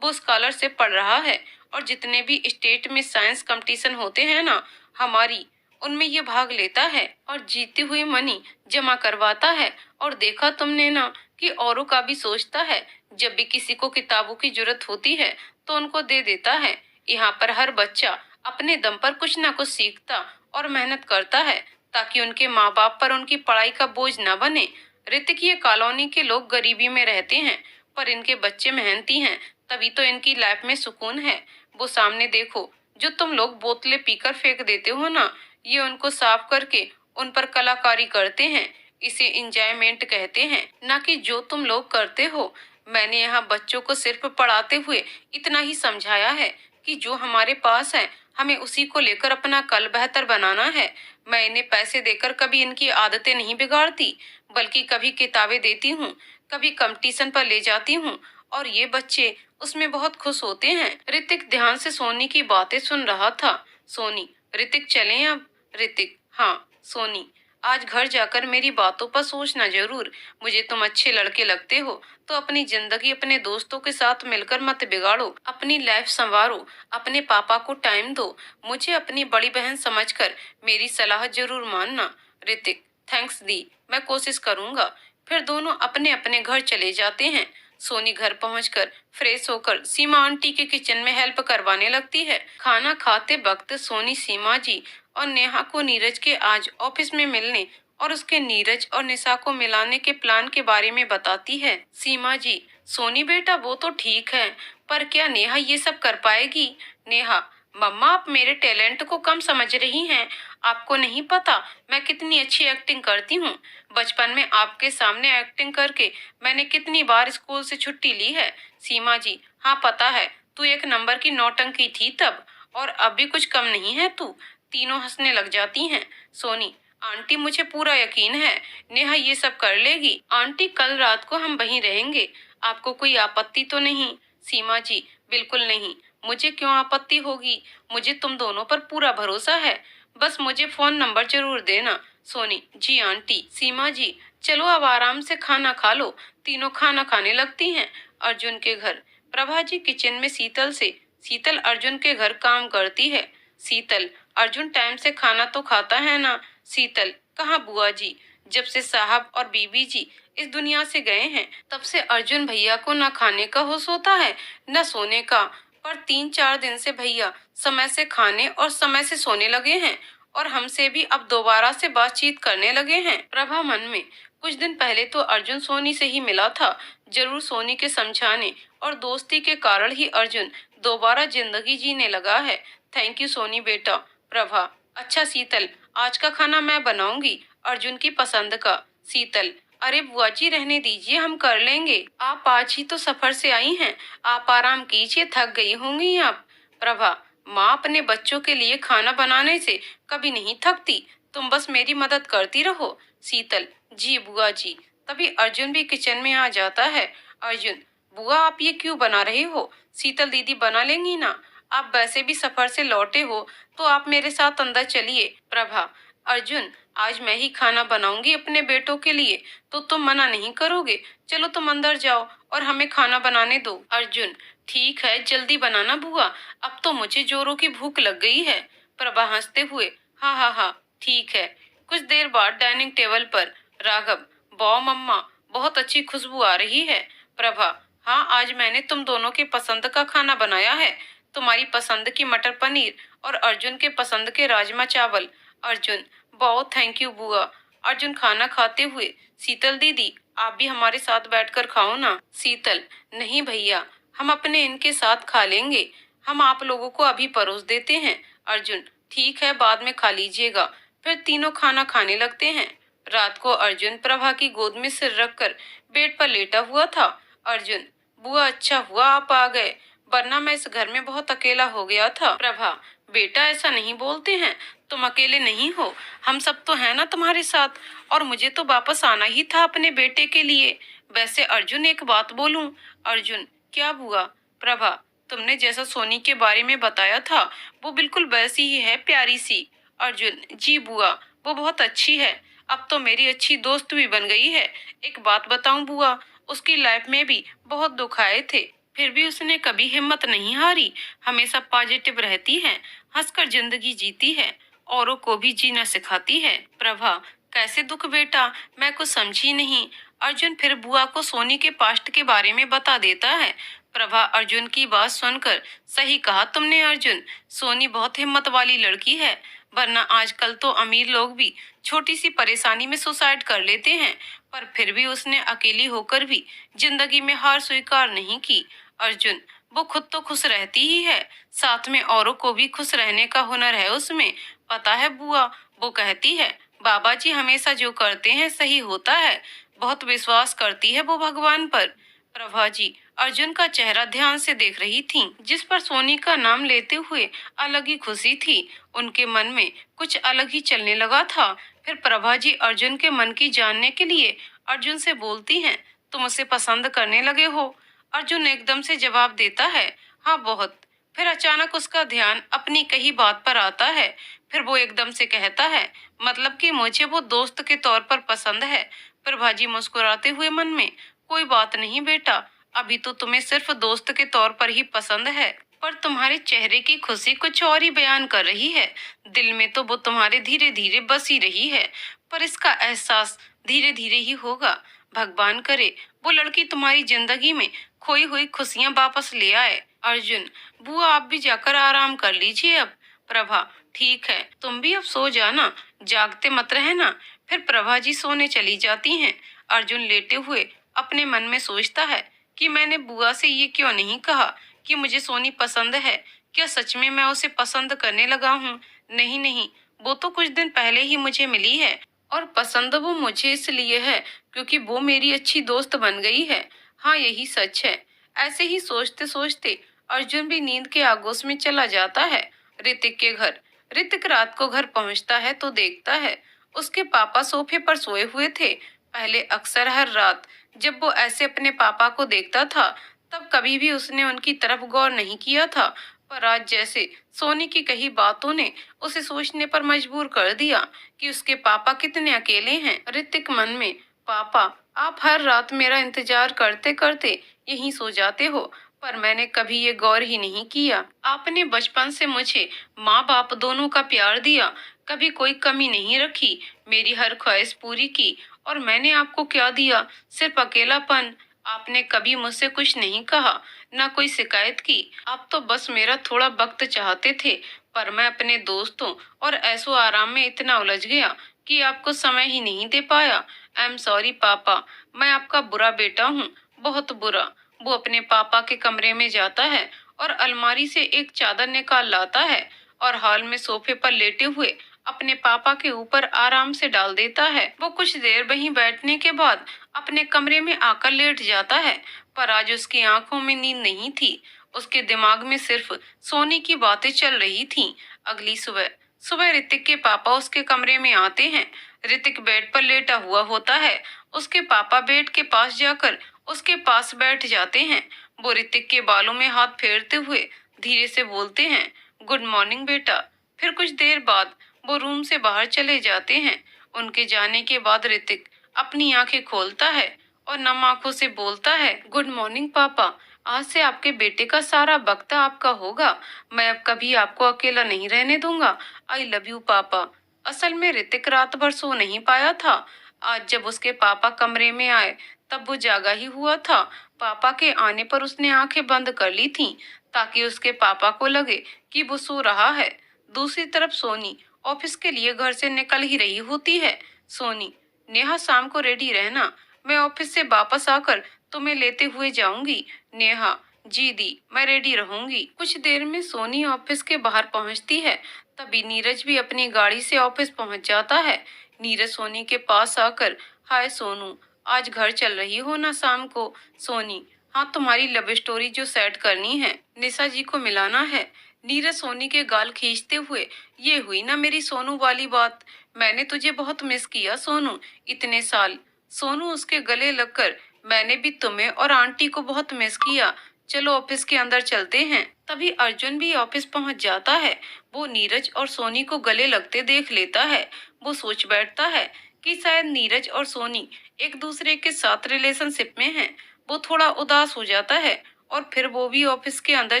वो स्कॉलरशिप पढ़ रहा है, और जितने भी स्टेट में साइंस कंपटीशन होते हैं ना हमारी, उनमें ये भाग लेता है और जीती हुई मनी जमा करवाता है। और देखा तुमने ना कि औरों का भी सोचता है, जब भी किसी को किताबों की जरूरत होती है तो उनको दे देता है। यहाँ पर हर बच्चा अपने दम पर कुछ ना कुछ सीखता और मेहनत करता है, ताकि उनके माँ बाप पर उनकी पढ़ाई का बोझ न बने। ऋतिक, ये कॉलोनी के लोग गरीबी में रहते हैं, पर इनके बच्चे मेहनती हैं, तभी तो इनकी लाइफ में सुकून है। वो सामने देखो, जो तुम लोग बोतलें पीकर फेंक देते हो ना, ये उनको साफ करके उन पर कलाकारी करते हैं। इसे इंजॉयमेंट कहते हैं, ना कि जो तुम लोग करते हो। मैंने यहाँ बच्चों को सिर्फ पढ़ाते हुए इतना ही समझाया है कि जो हमारे पास है हमें उसी को लेकर अपना कल बेहतर बनाना है। मैं इन्हें पैसे देकर कभी इनकी आदतें नहीं बिगाड़ती, बल्कि कभी किताबें देती हूँ, कभी कंपटीशन पर ले जाती हूँ, और ये बच्चे उसमें बहुत खुश होते हैं। ऋतिक ध्यान से सोनी की बातें सुन रहा था। सोनी, ऋतिक चलें अब? ऋतिक, हाँ। सोनी, आज घर जाकर मेरी बातों पर सोचना जरूर। मुझे तुम अच्छे लड़के लगते हो, तो अपनी जिंदगी अपने दोस्तों के साथ मिलकर मत बिगाड़ो, अपनी लाइफ संवारो, अपने पापा को टाइम दो। मुझे अपनी बड़ी बहन समझकर मेरी सलाह जरूर मानना। ऋतिक, थैंक्स दी, मैं कोशिश करूंगा। फिर दोनों अपने अपने घर चले जाते हैं। सोनी घर पहुंचकर फ्रेश होकर सीमा आंटी के किचन में हेल्प करवाने लगती है। खाना खाते वक्त सोनी सीमा जी और नेहा को नीरज के आज ऑफिस में मिलने और उसके नीरज और निशा को मिलाने के प्लान के बारे में बताती है। सीमा जी, सोनी बेटा वो तो ठीक है, पर क्या नेहा ये सब कर पाएगी? नेहा, मम्मा आप मेरे टैलेंट को कम समझ रही हैं। आपको नहीं पता मैं कितनी अच्छी एक्टिंग करती हूँ। बचपन में आपके सामने एक्टिंग करके मैंने कितनी बार स्कूल से छुट्टी ली है। सीमा जी, हाँ पता है, तू एक नंबर की नौटंकी थी तब, और अब भी कुछ कम नहीं है तू। तीनों हंसने लग जाती हैं। सोनी, आंटी मुझे पूरा यकीन है नेहा ये सब कर लेगी। आंटी, कल रात को हम वहीं रहेंगे, आपको कोई आपत्ति तो नहीं? सीमा जी, बिल्कुल नहीं, मुझे क्यों आपत्ति होगी? मुझे तुम दोनों पर पूरा भरोसा है। बस मुझे फोन नंबर जरूर देना। सोनी, जी आंटी। सीमा जी, चलो अब आराम से खाना खा लो। तीनों खाना खाने लगती हैं। अर्जुन के घर। प्रभा जी किचन में शीतल अर्जुन के घर काम करती है। शीतल, अर्जुन टाइम से खाना तो खाता है ना? शीतल, कहाँ बुआ जी, जब से साहब और बीबी जी इस दुनिया से गए हैं तब से अर्जुन भैया को न खाने का होश होता है न सोने का। पर 3-4 दिन से भैया समय से खाने और समय से सोने लगे हैं और हमसे भी अब दोबारा से बातचीत करने लगे हैं। प्रभा मन में, कुछ दिन पहले तो अर्जुन सोनी से ही मिला था। जरूर सोनी के समझाने और दोस्ती के कारण ही अर्जुन दोबारा जिंदगी जीने लगा है। थैंक यू सोनी बेटा। प्रभा, अच्छा शीतल, आज का खाना मैं बनाऊंगी, अर्जुन की पसंद का। शीतल, अरे बुआ जी रहने दीजिए, हम कर लेंगे। आप आज ही तो सफर से आई हैं, आप आराम कीजिए, थक गई होंगी आप। प्रभा, माँ अपने बच्चों के लिए खाना बनाने से कभी नहीं थकती, तुम बस मेरी मदद करती रहो। शीतल, जी बुआ जी। तभी अर्जुन भी किचन में आ जाता है। अर्जुन, बुआ आप ये क्यों बना रहे हो? शीतल दीदी बना लेंगी ना। आप वैसे भी सफर से लौटे हो तो आप मेरे साथ अंदर चलिए। प्रभा, अर्जुन, आज मैं ही खाना बनाऊंगी अपने बेटों के लिए, तो तुम मना नहीं करोगे? चलो तुम अंदर जाओ और हमें खाना बनाने दो। अर्जुन, ठीक है, जल्दी बनाना बुआ, अब तो मुझे जोरों की भूख लग गई है। प्रभा हंसते हुए, हाँ हाँ हाँ ठीक है। कुछ देर बाद डाइनिंग टेबल पर राघव, वाह मम्मा, बहुत अच्छी खुशबू आ रही है। प्रभा, हाँ आज मैंने तुम दोनों के पसंद का खाना बनाया है, तुम्हारी पसंद की मटर पनीर और अर्जुन के पसंद के राजमा चावल। अर्जुन, बहुत थैंक यू बुआ। अर्जुन खाना खाते हुए, शीतल दीदी आप भी हमारे साथ बैठकर खाओ ना। शीतल, नहीं भैया, हम अपने इनके साथ खा लेंगे, हम आप लोगों को अभी परोस देते हैं। अर्जुन, ठीक है, बाद में खा लीजिएगा। फिर तीनों खाना खाने लगते हैं। रात को अर्जुन प्रभा की गोद में सिर रखकर बेड पर लेटा हुआ था। अर्जुन, बुआ अच्छा हुआ आप आ गए, वरना मैं इस घर में बहुत अकेला हो गया था। प्रभा, बेटा ऐसा नहीं बोलते हैं, तुम अकेले नहीं हो, हम सब तो है ना तुम्हारे साथ, और मुझे तो वापस आना ही था अपने बेटे के लिए। वैसे अर्जुन एक बात बोलूं? अर्जुन, क्या बुआ? प्रभा, तुमने जैसा सोनी के बारे में बताया था वो बिल्कुल वैसी ही है, प्यारी सी। अर्जुन, जी बुआ, वो बहुत अच्छी है, अब तो मेरी अच्छी दोस्त भी बन गई है। एक बात बताऊं बुआ, उसकी लाइफ में भी बहुत दुख आए थे, फिर भी उसने कभी हिम्मत नहीं हारी, हमेशा पॉजिटिव रहती है, हंसकर जिंदगी जीती है, औरों को भी जीना सिखाती है। प्रभा, कैसे दुख बेटा, मैं कुछ समझी नहीं। अर्जुन फिर बुआ को सोनी के पास्ट के बारे में बता देता है। प्रभा अर्जुन की बात सुनकर, सही कहा तुमने अर्जुन, सोनी बहुत हिम्मत वाली लड़की है, वरना आजकल तो अमीर लोग भी छोटी सी परेशानी में सुसाइड कर लेते हैं, पर फिर भी उसने अकेली होकर भी जिंदगी में हार स्वीकार नहीं की। अर्जुन, वो खुद तो खुश रहती ही है, साथ में औरों को भी खुश रहने का हुनर है उसमें। पता है बुआ, वो कहती है बाबा जी हमेशा जो करते हैं सही होता है, बहुत विश्वास करती है वो भगवान पर। प्रभा जी अर्जुन का चेहरा ध्यान से देख रही थीं, जिस पर सोनी का नाम लेते हुए अलग ही खुशी थी। उनके मन में कुछ अलग ही चलने लगा था। फिर प्रभा जी अर्जुन के मन की जानने के लिए अर्जुन से बोलती हैं, तुम उसे पसंद करने लगे हो? अर्जुन एकदम से जवाब देता है, हाँ बहुत। फिर अचानक उसका ध्यान अपनी कही बात पर आता है। फिर वो एकदम से कहता है, मतलब कि मुझे वो दोस्त के तौर पर पसंद है। प्रभा जी मुस्कुराते हुए मन में, कोई बात नहीं बेटा, अभी तो तुम्हें सिर्फ दोस्त के तौर पर ही पसंद है, पर तुम्हारे चेहरे की खुशी कुछ और ही बयान कर रही है। दिल में तो वो तुम्हारे धीरे धीरे बसी रही है, पर इसका एहसास धीरे धीरे ही होगा। भगवान करे वो लड़की तुम्हारी जिंदगी में खोई हुई खुशियां वापस ले आए। अर्जुन, बुआ आप भी जाकर आराम कर लीजिए अब। प्रभा, ठीक है, तुम भी अब सो जाना, जागते मत रहना। फिर प्रभा जी सोने चली जाती हैं। अर्जुन लेटे हुए अपने मन में सोचता है कि मैंने बुआ से ये क्यों नहीं कहा कि मुझे सोनी पसंद है। क्या सच में मैं उसे पसंद करने लगा हूँ? नहीं नहीं, वो तो कुछ दिन पहले ही मुझे मिली है, और पसंद वो मुझे इसलिए है क्योंकि वो मेरी अच्छी दोस्त बन गई है। हाँ यही सच है। ऐसे ही सोचते सोचते अर्जुन भी नींद के आगोश में चला जाता है। ऋतिक के घर। ऋतिक रात को घर पहुंचता है तो देखता है उसके पापा सोफे पर सोए हुए थे। पहले अक्सर हर रात जब वो ऐसे अपने पापा को देखता था तब कभी भी उसने उनकी तरफ गौर नहीं किया था, पर आज जैसे सोनी की कही बातों ने उसे सोचने पर मजबूर कर दिया कि उसके पापा कितने अकेले हैं। ऋतिक मन में, पापा, आप हर रात मेरा इंतजार करते करते यहीं सो जाते हो, पर मैंने कभी ये गौर ही नहीं किया। आपने बचपन से मुझे माँ बाप दोनों का प्यार दिया, कभी कोई कमी नहीं रखी, मेरी हर ख्वाहिश पूरी की, और मैंने आपको क्या दिया? सिर्फ अकेलापन। आपने कभी मुझसे कुछ नहीं कहा, ना कोई शिकायत की। आप तो बस मेरा थोड़ा वक्त चाहते थे, पर मैं अपने दोस्तों और ऐशो आराम में इतना उलझ गया कि आपको समय ही नहीं दे पाया। आई एम सॉरी पापा, मैं आपका बुरा बेटा हूँ, बहुत बुरा। वो अपने पापा के कमरे में जाता है और अलमारी से एक चादर निकाल लाता है और हॉल में सोफे पर लेटे हुए अपने पापा के ऊपर आराम से डाल देता है। वो कुछ देर वहीं बैठने के बाद अपने कमरे में आकर लेट जाता है, पर आज उसकी आंखों में नींद नहीं थी। उसके दिमाग में सिर्फ सोनी की बातें चल रही थीं। अगली सुबह सुबह ऋतिक के पापा उसके कमरे में आते हैं। ऋतिक बेड पर लेटा हुआ होता है। उसके पापा बेड के पास जाकर उसके पास बैठ जाते हैं। वो ऋतिक के बालों में हाथ फेरते हुए धीरे से बोलते हैं, गुड मॉर्निंग बेटा। फिर कुछ देर बाद वो रूम से बाहर चले जाते हैं। उनके जाने के बाद ऋतिक अपनी आंखें खोलता है और नम आंखों से बोलता है, गुड मॉर्निंग पापा, आज से आपके बेटे का सारा वक्त आपका होगा। मैं अब कभी आपको अकेला नहीं रहने दूंगा। आई लव यू पापा। असल में ऋतिक रात भर सो नहीं पाया था। आज जब उसके पापा कमरे में आए तब वो जागा ही हुआ था। पापा के आने पर उसने आंखें बंद कर ली थीं ताकि उसके पापा को लगे कि वो सो रहा है। दूसरी तरफ सोनी ऑफिस के लिए घर से निकल ही रही होती है। सोनी, नेहा शाम को रेडी रहना, मैं ऑफिस से वापस आकर तुम्हें लेते हुए जाऊंगी। नेहा, जी दी, मैं रेडी रहूंगी। कुछ देर में सोनी ऑफिस के बाहर पहुंचती है। तभी नीरज भी अपनी गाड़ी से ऑफिस पहुंच जाता है। नीरज सोनी के पास आकर, हाय सोनू, आज घर चल रही हो ना शाम को? सोनी, हाँ, तुम्हारी लव स्टोरी जो सेट करनी है, निशा जी को मिलाना है। नीरज सोनी के गाल खींचते हुए, ये हुई ना मेरी सोनू वाली बात। मैंने तुझे बहुत मिस किया सोनू, इतने साल। सोनू उसके गले लगकर, मैंने भी तुम्हें और आंटी को बहुत मिस किया। चलो ऑफिस के अंदर चलते हैं। तभी अर्जुन भी ऑफिस पहुंच जाता है। वो नीरज और सोनी को गले लगते देख लेता है। वो सोच बैठता है कि शायद नीरज और सोनी एक दूसरे के साथ रिलेशनशिप में हैं। वो थोड़ा उदास हो जाता है और फिर वो भी ऑफिस के अंदर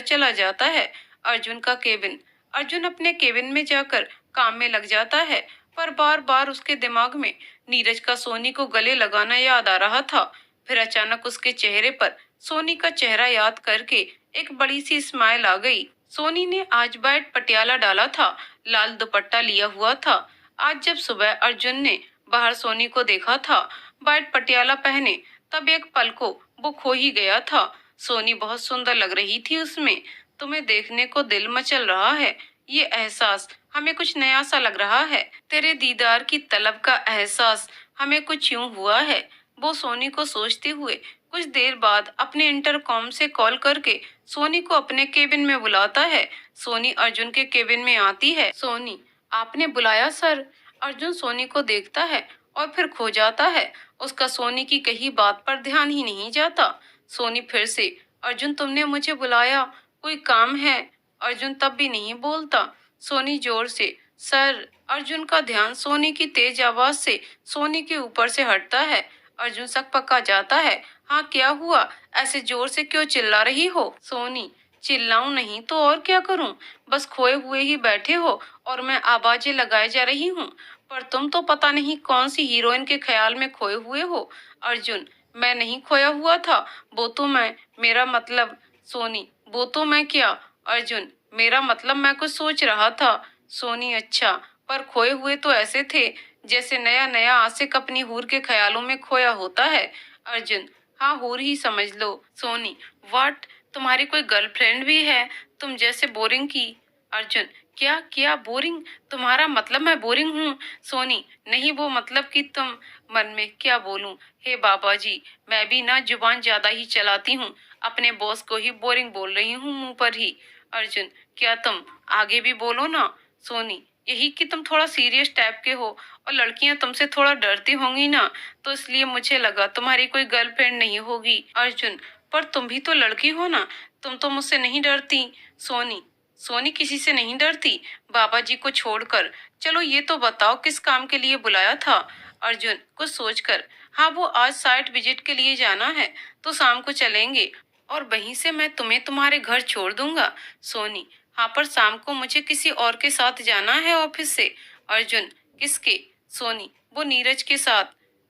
चला जाता है। अर्जुन का केबिन। अर्जुन अपने केबिन में जाकर काम में लग जाता है, पर बार बार उसके दिमाग में नीरज का सोनी को गले लगाना याद आ रहा था। फिर अचानक उसके चेहरे पर सोनी का चेहरा याद करके एक बड़ी सी स्माइल आ गई। सोनी ने आज वाइट पटियाला डाला था, लाल दुपट्टा लिया हुआ था। आज जब सुबह अर्जुन ने बाहर सोनी को देखा था वाइट पटियाला पहने, तब एक पल को वो खो ही गया था। सोनी बहुत सुंदर लग रही थी उसमें। तुम्हें देखने को दिल मचल रहा है, ये एहसास हमें कुछ नया सा लग रहा है। तेरे दीदार की तलब का एहसास हमें कुछ यूं हुआ है। वो सोनी को सोचते हुए कुछ देर बाद अपने इंटरकॉम से कॉल करके सोनी को अपने केबिन में बुलाता है। सोनी अर्जुन के केबिन में आती है। सोनी, आपने बुलाया सर? अर्जुन सोनी को देखता है और फिर खो जाता है। उसका सोनी की कही बात पर ध्यान ही नहीं जाता। सोनी फिर से, अर्जुन तुमने मुझे बुलाया, कोई काम है? अर्जुन तब भी नहीं बोलता। सोनी जोर से, सर। अर्जुन का ध्यान सोनी की तेज आवाज से सोनी के ऊपर से हटता है। अर्जुन सकपका जाता है। हाँ, क्या हुआ? ऐसे जोर से क्यों चिल्ला रही हो? सोनी, चिल्लाऊं नहीं तो और क्या करूं? बस खोए हुए ही बैठे हो और मैं आवाजें लगाए जा रही हूँ, पर तुम तो पता नहीं कौन सी हीरोइन के ख्याल में खोए हुए हो। अर्जुन, मैं नहीं खोया हुआ था, वो तो मैं, मेरा मतलब। सोनी, वो तो मैं क्या? अर्जुन, मेरा मतलब मैं कुछ सोच रहा था। सोनी, अच्छा, पर खोए हुए तो ऐसे थे जैसे नया नया आशिक अपनी हूर के ख्यालों में खोया होता है। अर्जुन, हाँ, हूर ही समझ लो। सोनी, व्हाट, तुम्हारी कोई गर्लफ्रेंड भी है? तुम जैसे बोरिंग की। अर्जुन, क्या क्या बोरिंग? तुम्हारा मतलब मैं बोरिंग हूँ? सोनी, नहीं, वो मतलब कि तुम। मन में, क्या बोलूं, हे बाबा जी, मैं भी ना जुबान ज्यादा ही चलाती हूँ, अपने बॉस को ही बोरिंग बोल रही हूँ मुंह पर ही। अर्जुन, क्या तुम आगे भी बोलो ना। सोनी, यही कि तुम थोड़ा सीरियस टाइप के हो और लड़कियां तुमसे थोड़ा डरती होंगी ना, तो इसलिए मुझे लगा तुम्हारी कोई गर्लफ्रेंड नहीं होगी। अर्जुन, पर तुम भी तो लड़की हो ना, तुम तो मुझसे नहीं डरती। सोनी, सोनी किसी से नहीं डरती, बाबा जी को छोड़कर। चलो ये तो बताओ किस काम के लिए बुलाया था? अर्जुन कुछ सोचकर, हाँ वो आज साइट विजिट के लिए जाना है, तो शाम को चलेंगे और वहीं से मैं तुम्हें तुम्हारे घर छोड़ दूंगा। सोनी, हाँ पर शाम को मुझे किसी और के साथ जाना है ऑफिस से। अर्जुन, किसके? सोनी, वो नीरज के साथ।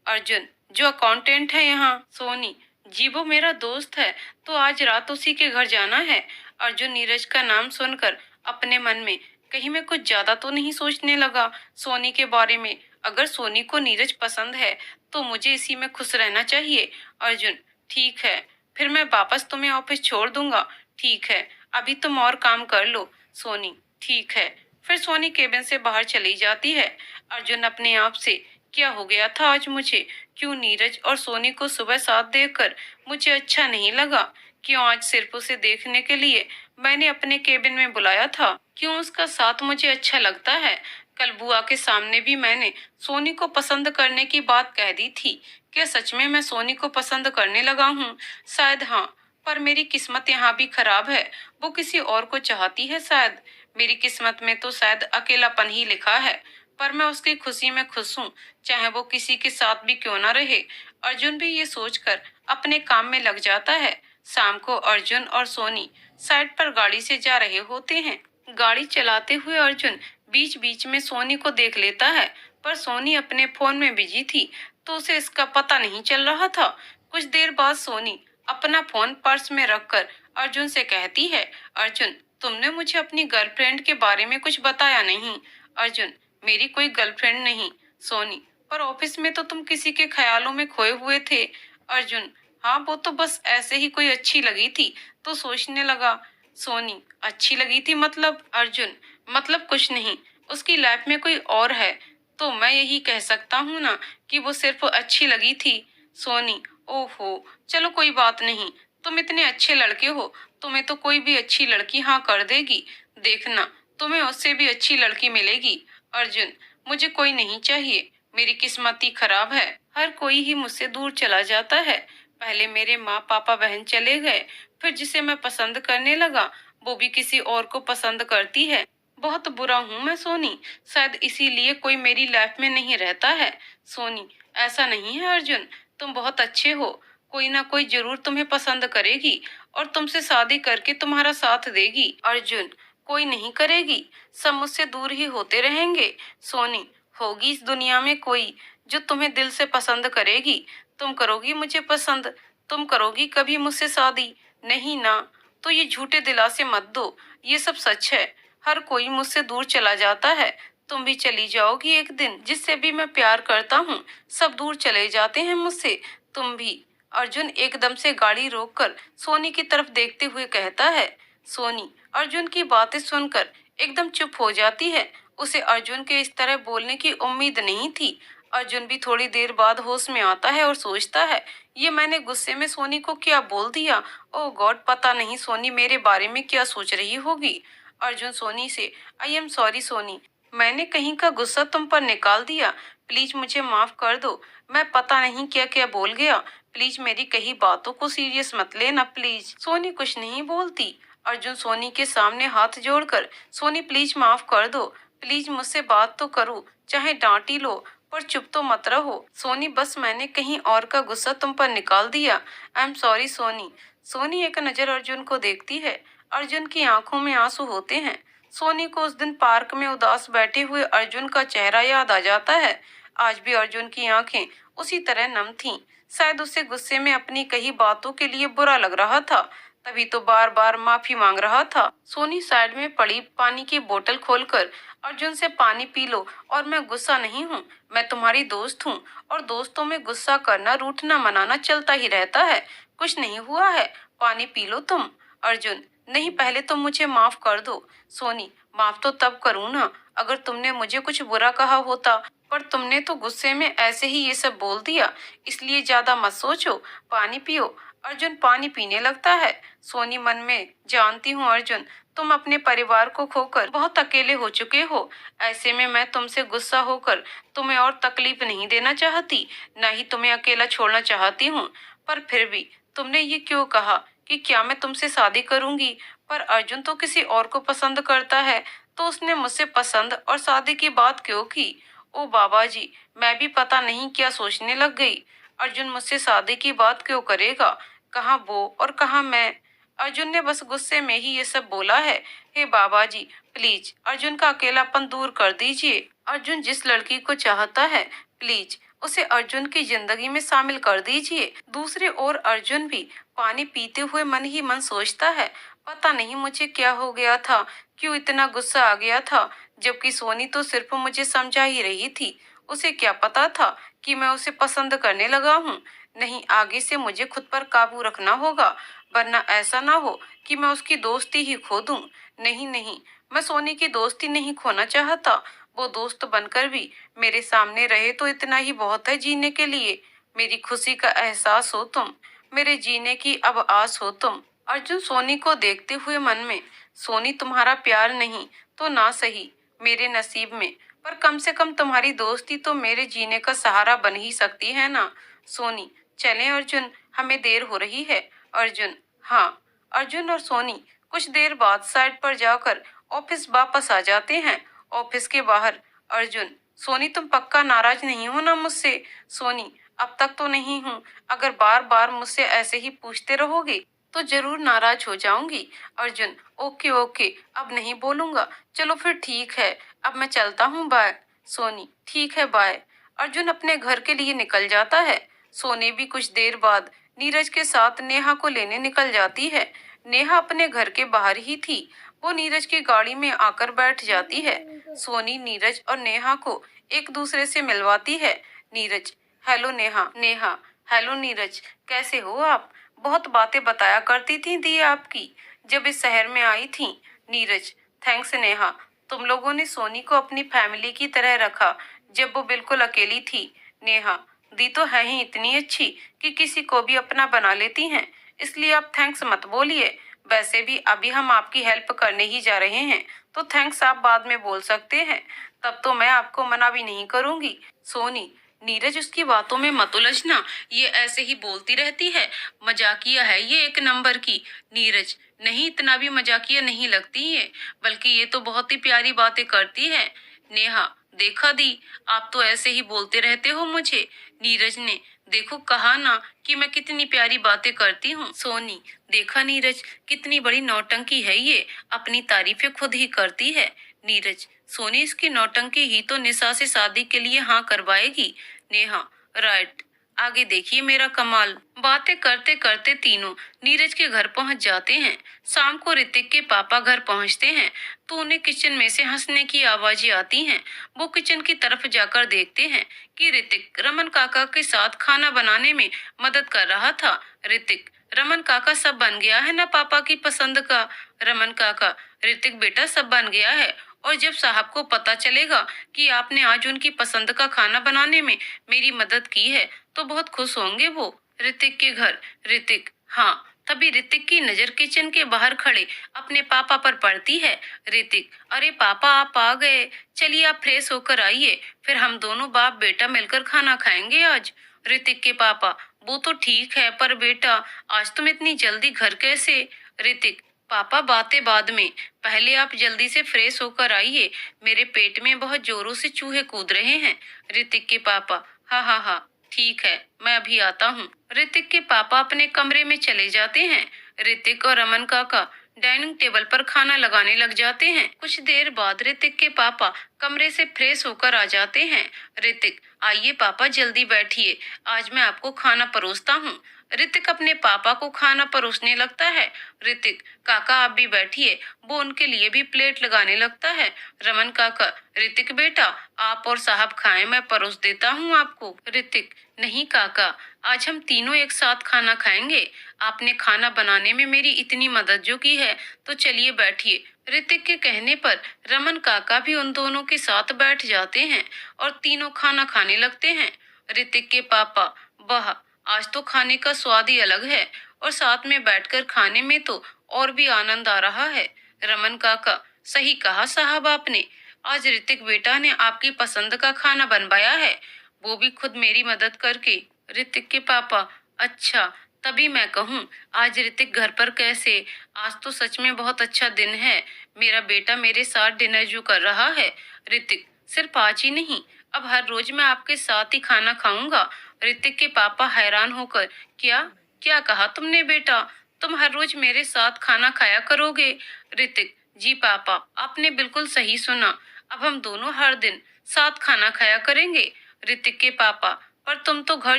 अर्जुन, जो अकाउंटेंट है यहाँ। सोनी, जी वो मेरा दोस्त है, तो आज रात उसी के घर जाना है। अर्जुन नीरज का नाम सुनकर अपने मन में कहीं मैं कुछ ज्यादा तो नहीं सोचने लगा सोनी के बारे में। अगर सोनी को नीरज पसंद है तो मुझे इसी में खुश रहना चाहिए। अर्जुन, ठीक है, फिर मैं वापस तुम्हें ऑफिस छोड़ दूंगा। ठीक है, अभी तुम और काम कर लो। सोनी, ठीक है। फिर सोनी केबिन से बाहर चली जाती है। अर्जुन अपने आप से, क्या हो गया था आज मुझे? क्यों नीरज और सोनी को सुबह साथ देखकर मुझे अच्छा नहीं लगा? क्यों आज सिर्फ उसे देखने के लिए मैंने अपने केबिन में बुलाया था? क्यों उसका साथ मुझे अच्छा लगता है? कल बुआ के सामने भी मैंने सोनी को पसंद करने की बात कह दी थी। क्या सच में मैं सोनी को पसंद करने लगा हूँ? शायद हाँ, पर मेरी किस्मत यहाँ भी खराब है। वो किसी और को चाहती है शायद। मेरी किस्मत में तो शायद अकेलापन ही लिखा है, पर मैं उसकी खुशी में खुश हूँ, चाहे वो किसी के साथ भी क्यों ना रहे। अर्जुन भी ये सोचकर अपने काम में लग जाता है। शाम को अर्जुन और सोनी साइड पर गाड़ी से जा रहे होते हैं। गाड़ी चलाते हुए अर्जुन बीच बीच में सोनी को देख लेता है, पर सोनी अपने फोन में बिजी थी, तो उसे इसका पता नहीं चल रहा था। कुछ देर बाद सोनी अपना फोन पर्स में रखकर अर्जुन से कहती है, अर्जुन, तुमने मुझे अपनी गर्लफ्रेंड के बारे में कुछ बताया नहीं। अर्जुन, मेरी कोई गर्लफ्रेंड नहीं। सोनी, पर ऑफिस में तो तुम किसी के ख्यालों में खोए हुए थे। अर्जुन, हाँ वो तो बस ऐसे ही कोई अच्छी लगी थी, तो सोचने लगा। सोनी, अच्छी लगी थी मतलब? अर्जुन, मतलब कुछ नहीं, उसकी लाइफ में कोई और है, तो मैं यही कह सकता हूँ ना कि वो सिर्फ अच्छी लगी थी। सोनी, ओहो, चलो कोई बात नहीं, तुम इतने अच्छे लड़के हो, तुम्हें तो कोई भी अच्छी लड़की हाँ कर देगी। देखना, तुम्हें उससे भी अच्छी लड़की मिलेगी। अर्जुन, मुझे कोई नहीं चाहिए, मेरी किस्मत ही खराब है, हर कोई ही मुझसे दूर चला जाता है। पहले मेरे माँ पापा बहन चले गए, फिर जिसे मैं पसंद करने लगा वो भी किसी और को पसंद करती है। बहुत बुरा हूँ मैं सोनी, शायद इसीलिए कोई मेरी लाइफ में नहीं रहता है। सोनी, ऐसा नहीं है अर्जुन, तुम बहुत अच्छे हो, कोई ना कोई जरूर तुम्हें पसंद करेगी और तुमसे शादी करके तुम्हारा साथ देगी। अर्जुन, कोई नहीं करेगी, सब मुझसे दूर ही होते रहेंगे। सोनी, होगी इस दुनिया में कोई जो तुम्हें दिल से पसंद करेगी। तुम करोगी मुझे पसंद? तुम करोगी कभी मुझसे शादी? नहीं ना, तो ये झूठे दिलासे मत दो, ये सब सच है। हर कोई मुझसे दूर चला जाता है, तुम भी चली जाओगी एक दिन। जिससे भी मैं प्यार करता हूँ सब दूर चले जाते हैं मुझसे, तुम भी। अर्जुन एकदम से गाड़ी रोककर सोनी की तरफ देखते हुए कहता है। सोनी अर्जुन की बातें सुनकर एकदम चुप हो जाती है। उसे अर्जुन के इस तरह बोलने की उम्मीद नहीं थी। अर्जुन भी थोड़ी देर बाद होश में आता है और सोचता है, ये मैंने गुस्से में सोनी को क्या बोल दिया? ओह गॉड, पता नहीं सोनी मेरे बारे में क्या सोच रही होगी। अर्जुन सोनी से, आई एम सॉरी सोनी, मैंने कहीं का गुस्सा तुम पर निकाल दिया, प्लीज मुझे माफ कर दो। मैं पता नहीं क्या क्या बोल गया, प्लीज मेरी कही बातों को सीरियस मत लेना प्लीज। सोनी कुछ नहीं बोलती। अर्जुन सोनी के सामने हाथ जोड़कर, सोनी प्लीज माफ कर दो, प्लीज मुझसे बात तो करो, चाहे डांट ही लो, पर चुप तो मत रहो। सोनी बस मैंने कहीं और का गुस्सा तुम पर निकाल दिया, I am sorry Soni. Soni एक नजर अर्जुन को देखती है। अर्जुन की आंखों में आंसू होते हैं। सोनी को उस दिन पार्क में उदास बैठे हुए अर्जुन का चेहरा याद आ जाता है। आज भी अर्जुन की आंखें उसी तरह नम थीं। शायद उसे गुस्से में अपनी कही बातों के लिए बुरा लग रहा था, तभी तो बार बार माफी मांग रहा था। सोनी साइड में पड़ी पानी की बोतल खोलकर अर्जुन से, पानी पी लो, और मैं गुस्सा नहीं हूँ, मैं तुम्हारी दोस्त हूँ, और दोस्तों में गुस्सा करना रूठना मनाना चलता ही रहता है, कुछ नहीं हुआ है, पानी पी लो तुम। अर्जुन, नहीं पहले तुम मुझे माफ कर दो। सोनी, माफ तो तब करूँ ना अगर तुमने मुझे कुछ बुरा कहा होता, पर तुमने तो गुस्से में ऐसे ही ये सब बोल दिया, इसलिए ज्यादा मत सोचो, पानी पियो। अर्जुन पानी पीने लगता है। सोनी मन में, जानती हूँ अर्जुन, तुम अपने परिवार को खोकर बहुत अकेले हो चुके हो, ऐसे में मैं तुमसे गुस्सा होकर तुम्हें और तकलीफ नहीं देना चाहती, न ही तुम्हें अकेला छोड़ना चाहती हूँ, पर फिर भी तुमने ये क्यों कहा कि क्या मैं तुमसे शादी करूंगी? पर अर्जुन तो किसी और को पसंद करता है, तो उसने मुझसे पसंद और शादी की बात क्यों की? ओ बाबा जी, मैं भी पता नहीं क्या सोचने लग गई। अर्जुन मुझसे शादी की बात क्यों करेगा? कहाँ वो और कहाँ मैं? अर्जुन ने बस गुस्से में ही ये सब बोला है। हे बाबा जी, प्लीज अर्जुन का अकेलापन दूर कर दीजिए। अर्जुन जिस लड़की को चाहता है, प्लीज उसे अर्जुन की जिंदगी में शामिल कर दीजिए। दूसरी ओर अर्जुन भी पानी पीते हुए मन ही मन सोचता है, पता नहीं मुझे क्या हो गया था, क्यों इतना गुस्सा आ गया था, जबकि सोनी तो सिर्फ मुझे समझा ही रही थी। उसे क्या पता था कि मैं उसे पसंद करने लगा हूँ। नहीं, आगे से मुझे खुद पर काबू रखना होगा, वरना ऐसा ना हो कि मैं उसकी दोस्ती ही खो दूं। नहीं नहीं, मैं सोनी की दोस्ती नहीं खोना चाहता। वो दोस्त बनकर भी मेरे सामने रहे तो इतना ही बहुत है जीने के लिए। मेरी खुशी का एहसास हो तुम, मेरे जीने की अब आस हो तुम। अर्जुन सोनी को देखते हुए मन में, सोनी तुम्हारा प्यार नहीं तो ना सही मेरे नसीब में, पर कम से कम तुम्हारी दोस्ती तो मेरे जीने का सहारा बन ही सकती है ना। सोनी, चलें अर्जुन, हमें देर हो रही है। अर्जुन, हाँ। अर्जुन और सोनी कुछ देर बाद साइड पर जाकर ऑफिस वापस आ जाते हैं। ऑफिस के बाहर अर्जुन, सोनी तुम पक्का नाराज नहीं हो ना मुझसे? सोनी, अब तक तो नहीं हूँ, अगर बार बार मुझसे ऐसे ही पूछते रहोगे तो जरूर नाराज हो जाऊंगी। अर्जुन, ओके ओके, अब नहीं बोलूंगा। चलो फिर ठीक है, अब मैं चलता हूँ, बाय। सोनी, ठीक है, बाय। अर्जुन अपने घर के लिए निकल जाता है। सोनी भी कुछ देर बाद नीरज के साथ नेहा को लेने निकल जाती है। नेहा अपने घर के बाहर ही थी। वो नीरज की गाड़ी में आकर बैठ जाती है। सोनी नीरज और नेहा को एक दूसरे से मिलवाती है। नीरज, हेलो नेहा। नेहा, हेलो नीरज, कैसे हो आप? बहुत बातें बताया करती थी दी आपकी जब इस शहर में आई थी। नीरज, थैंक्स नेहा, तुम लोगों ने सोनी को अपनी फैमिली की तरह रखा जब वो बिल्कुल अकेली थी। नेहा, दी तो है ही इतनी अच्छी कि किसी को भी अपना बना लेती हैं, इसलिए आप थैंक्स मत बोलिए। वैसे भी अभी हम आपकी हेल्प करने ही जा रहे हैं, तो थैंक्स आप बाद में बोल सकते हैं, तब तो मैं आपको मना भी नहीं करूंगी। सोनी, नीरज उसकी बातों में मत उलझना, ये ऐसे ही बोलती रहती है, मजाकिया है ये एक नंबर की। नीरज, नहीं इतना भी मजाकिया नहीं लगती ये, बल्कि ये तो बहुत ही प्यारी बातें करती है। नेहा, देखा दी, आप तो ऐसे ही बोलते रहते हो मुझे। नीरज ने, देखो कहा ना कि मैं कितनी प्यारी बातें करती हूँ। सोनी, देखा नीरज, कितनी बड़ी नौटंकी है ये, अपनी तारीफें खुद ही करती है। नीरज, सोनी इसकी नौटंकी ही तो निशा से शादी के लिए हाँ करवाएगी। नेहा, राइट, आगे देखिए मेरा कमाल। बातें करते करते तीनों नीरज के घर पहुंच जाते हैं। शाम को ऋतिक के पापा घर पहुंचते हैं तो उन्हें किचन में से हंसने की आवाजें आती हैं। वो किचन की तरफ जाकर देखते हैं कि ऋतिक रमन काका के साथ खाना बनाने में मदद कर रहा था। ऋतिक, रमन काका सब बन गया है ना पापा की पसंद का? रमन काका, ऋतिक बेटा सब बन गया है, और जब साहब को पता चलेगा कि आपने आज उनकी पसंद का खाना बनाने में मेरी मदद की है तो बहुत खुश होंगे वो। ऋतिक के घर। ऋतिक, हाँ। तभी ऋतिक की नजर किचन के बाहर खड़े अपने पापा पर पड़ती है। ऋतिक, अरे पापा आप आ गए, चलिए आप फ्रेश होकर आइए, फिर हम दोनों बाप बेटा मिलकर खाना खाएंगे आज। ऋतिक के पापा, वो तो ठीक है पर बेटा आज तुम इतनी जल्दी घर कैसे? ऋतिक, पापा बातें बाद में, पहले आप जल्दी से फ्रेश होकर आइए, मेरे पेट में बहुत जोरों से चूहे कूद रहे हैं। ऋतिक के पापा, हाँ हाँ हाँ, ठीक है, मैं अभी आता हूँ। ऋतिक के पापा अपने कमरे में चले जाते हैं। ऋतिक और रमन काका डाइनिंग टेबल पर खाना लगाने लग जाते हैं। कुछ देर बाद ऋतिक के पापा कमरे से फ्रेश होकर आ जाते हैं। ऋतिक, आइए पापा जल्दी बैठिए, आज मैं आपको खाना परोसता हूँ। ऋतिक अपने पापा को खाना परोसने लगता है। ऋतिक, काका आप भी बैठिए, वो उनके लिए भी प्लेट लगाने लगता है। रमन काका, ऋतिक बेटा आप और साहब खाएं, मैं परोस देता हूँ आपको। ऋतिक, नहीं काका, आज हम तीनों एक साथ खाना खाएंगे, आपने खाना बनाने में मेरी इतनी मदद जो की है, तो चलिए बैठिए। ऋतिक के कहने पर रमन काका भी उन दोनों के साथ बैठ जाते हैं और तीनों खाना खाने लगते हैं। ऋतिक के पापा, वाह, आज तो खाने का स्वाद ही अलग है, और साथ में बैठकर खाने में तो और भी आनंद आ रहा है। रमन काका, सही कहा साहब आपने, आज ऋतिक बेटा ने आपकी पसंद का खाना बनवाया है, वो भी खुद मेरी मदद करके। ऋतिक के पापा, अच्छा, तभी मैं कहूँ, आज ऋतिक घर पर कैसे? आज तो सच में बहुत अच्छा दिन है। मेरा बेटा मेरे साथ डिनर जो कर रहा है। ऋतिक, सिर्फ आज ही नहीं, अब हर रोज मैं आपके साथ ही खाना खाऊंगा। ऋतिक के पापा हैरान होकर, क्या क्या कहा तुमने बेटा? तुम हर रोज मेरे साथ खाना खाया करोगे? ऋतिक, जी पापा, आपने बिल्कुल सही सुना। अब हम दोनों हर दिन साथ खाना खाया करेंगे। ऋतिक के पापा, पर तुम तो घर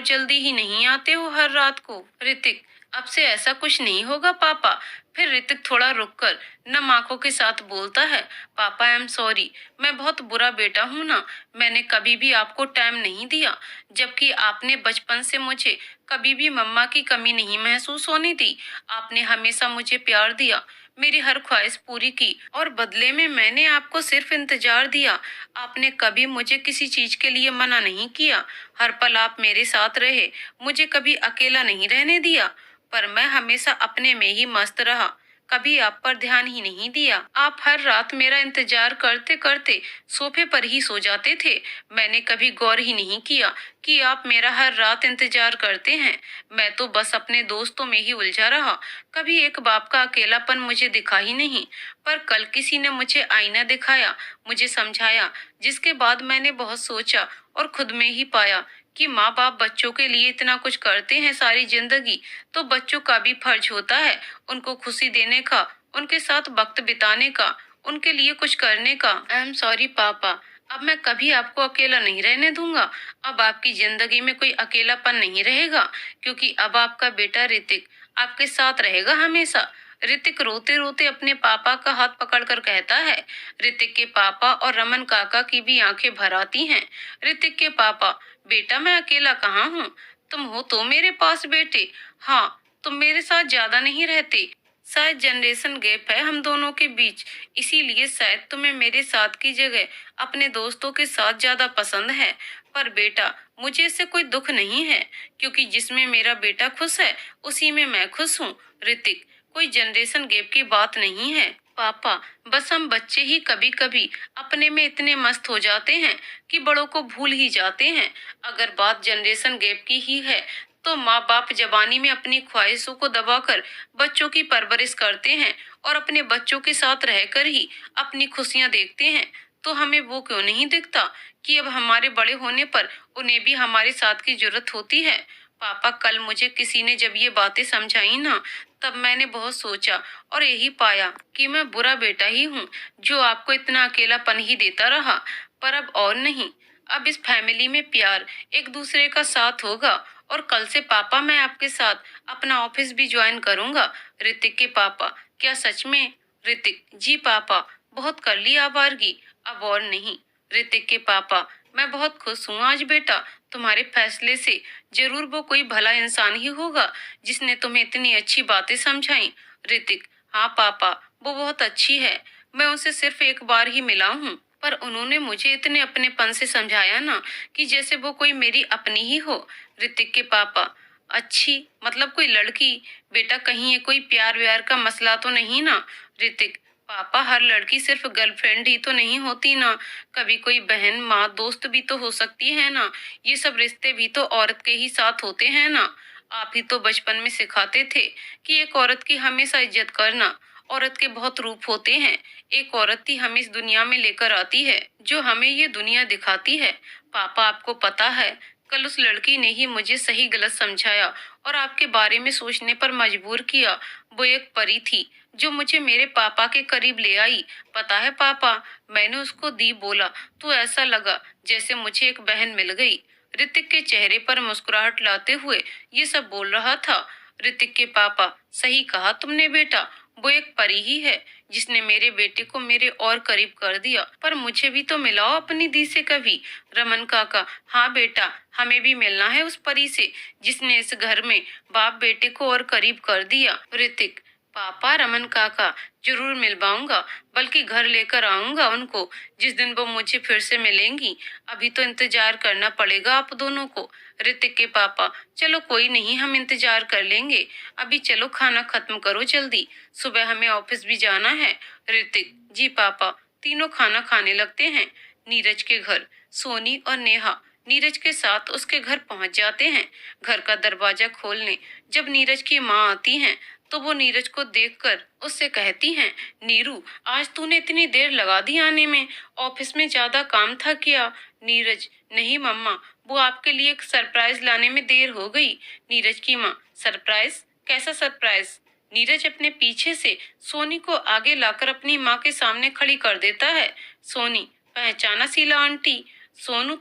जल्दी ही नहीं आते हो हर रात को। ऋतिक, अब से ऐसा कुछ नहीं होगा पापा। फिर ऋतिक थोड़ा रुककर नम आंखों के साथ बोलता है, पापा आई एम सॉरी, मैं बहुत बुरा बेटा हूँ ना। मैंने कभी भी आपको टाइम नहीं दिया, जबकि आपने बचपन से मुझे कभी भी मम्मा की कमी नहीं महसूस होने दी। आपने हमेशा मुझे प्यार दिया, मेरी हर ख्वाहिश पूरी की, और बदले में मैंने आपको सिर्फ इंतजार दिया। आपने कभी मुझे किसी चीज के लिए मना नहीं किया। हर पल आप मेरे साथ रहे, मुझे कभी अकेला नहीं रहने दिया। पर मैं हमेशा अपने में ही मस्त रहा, कभी आप पर ध्यान ही नहीं दिया। आप हर रात मेरा इंतजार करते करते सोफे पर ही सो जाते थे। मैंने कभी गौर ही नहीं किया कि आप मेरा हर रात इंतजार करते हैं। मैं तो बस अपने दोस्तों में ही उलझा रहा, कभी एक बाप का अकेलापन मुझे दिखा ही नहीं। पर कल किसी ने मुझे आईना दिखाया, मुझे समझाया, जिसके बाद मैंने बहुत सोचा और खुद में ही पाया कि माँ बाप बच्चों के लिए इतना कुछ करते हैं सारी जिंदगी, तो बच्चों का भी फर्ज होता है उनको खुशी देने का, उनके साथ वक्त बिताने का, उनके लिए कुछ करने का। आई एम सॉरी पापा, अब मैं कभी आपको अकेला नहीं रहने दूंगा। अब आपकी जिंदगी में कोई अकेलापन नहीं रहेगा, क्योंकि अब आपका बेटा ऋतिक आपके साथ रहेगा हमेशा। ऋतिक रोते रोते अपने पापा का हाथ पकड़कर कहता है। ऋतिक के पापा और रमन काका की भी आंखें भर आती हैं। ऋतिक के पापा, बेटा मैं अकेला कहाँ हूँ, तुम हो तो मेरे पास बेटे। हाँ, तुम मेरे साथ ज्यादा नहीं रहते। शायद जनरेशन गैप है हम दोनों के बीच, इसीलिए शायद तुम्हें मेरे साथ की जगह अपने दोस्तों के साथ ज्यादा पसंद है। पर बेटा, मुझे इससे कोई दुख नहीं है, क्योंकि जिसमें मेरा बेटा खुश है उसी में मैं खुश हूँ। ऋतिक, कोई जनरेशन गैप की बात नहीं है पापा, बस हम बच्चे ही कभी कभी अपने में इतने मस्त हो जाते हैं कि बड़ों को भूल ही जाते हैं। अगर बात जनरेशन गैप की ही है, तो माँ बाप जवानी में अपनी ख्वाहिशों को दबाकर बच्चों की परवरिश करते हैं और अपने बच्चों के साथ रहकर ही अपनी खुशियाँ देखते हैं। तो हमें वो क्यों नहीं दिखता कि अब हमारे बड़े होने पर उन्हें भी हमारे साथ की जरूरत होती है। पापा, कल मुझे किसी ने जब ये बातें समझाई ना, तब मैंने बहुत सोचा और यही पाया कि मैं बुरा बेटा ही हूँ, जो आपको इतना अकेलापन ही देता रहा। पर अब और नहीं, अब इस फैमिली में प्यार, एक दूसरे का साथ होगा। और कल से पापा मैं आपके साथ अपना ऑफिस भी ज्वाइन करूंगा। ऋतिक के पापा, क्या सच में? ऋतिक, जी पापा, बहुत कर लिया आवारगी, अब और नहीं। ऋतिक के पापा, मैं बहुत खुश हूँ आज बेटा तुम्हारे फैसले से। जरूर वो कोई भला इंसान ही होगा जिसने तुम्हें इतनी अच्छी बातें समझाई। ऋतिक, हाँ पापा, वो बहुत अच्छी है। मैं उनसे सिर्फ एक बार ही मिला हूँ, पर उन्होंने मुझे इतने अपनेपन से समझाया ना कि जैसे वो कोई मेरी अपनी ही हो। ऋतिक के पापा, अच्छी मतलब कोई लड़की? बेटा, कहीं ये कोई प्यार व्यार का मसला तो नहीं ना? ऋतिक, पापा, हर लड़की सिर्फ गर्लफ्रेंड ही तो नहीं होती ना, कभी कोई बहन, माँ, दोस्त भी तो हो सकती है ना। ये सब रिश्ते भी तो औरत के ही साथ होते हैं ना। आप ही तो बचपन में सिखाते थे कि एक औरत की हमेशा इज्जत करना। औरत के बहुत रूप होते हैं, एक औरत ही हमें इस दुनिया में लेकर आती है, जो हमें ये दुनिया दिखाती है। पापा, आपको पता है, कल उस लड़की ने ही मुझे सही गलत समझाया और आपके बारे में सोचने पर मजबूर किया। वो एक परी थी जो मुझे मेरे पापा के करीब ले आई। पता है पापा, मैंने उसको दी बोला तो ऐसा लगा जैसे मुझे एक बहन मिल गई। ऋतिक के चेहरे पर मुस्कुराहट लाते हुए ये सब बोल रहा था। ऋतिक के पापा, सही कहा तुमने बेटा, वो एक परी ही है जिसने मेरे बेटे को मेरे और करीब कर दिया। पर मुझे भी तो मिलाओ अपनी दी से कभी। रमन काका, हाँ बेटा, हमें भी मिलना है उस परी से जिसने इस घर में बाप बेटे को और करीब कर दिया। ऋतिक, पापा, रमन काका, जरूर मिलवाऊंगा, बल्कि घर लेकर आऊंगा उनको जिस दिन वो मुझे फिर से मिलेंगी। अभी तो इंतजार करना पड़ेगा आप दोनों को। ऋतिक के पापा, चलो कोई नहीं, हम इंतजार कर लेंगे। अभी चलो खाना खत्म करो जल्दी, सुबह हमें ऑफिस भी जाना है। ऋतिक, जी पापा। तीनों खाना खाने लगते हैं। नीरज के घर सोनी और नेहा नीरज के साथ उसके घर पहुंच जाते हैं। घर का दरवाजा खोलने जब नीरज की माँ आती हैं, तो वो नीरज को देखकर उससे कहती हैं, नीरू, आज तूने इतनी देर लगा दी आने में, ऑफिस में ज्यादा काम था क्या? नीरज, नहीं मम्मा, वो आपके लिए एक सरप्राइज लाने में देर हो गई। नीरज की माँ, सरप्राइज? कैसा सरप्राइज? नीरज अपने पीछे से सोनी को आगे लाकर अपनी माँ के सामने खड़ी कर देता है। सोनी, पहचाना शीला आंटी? सोनू,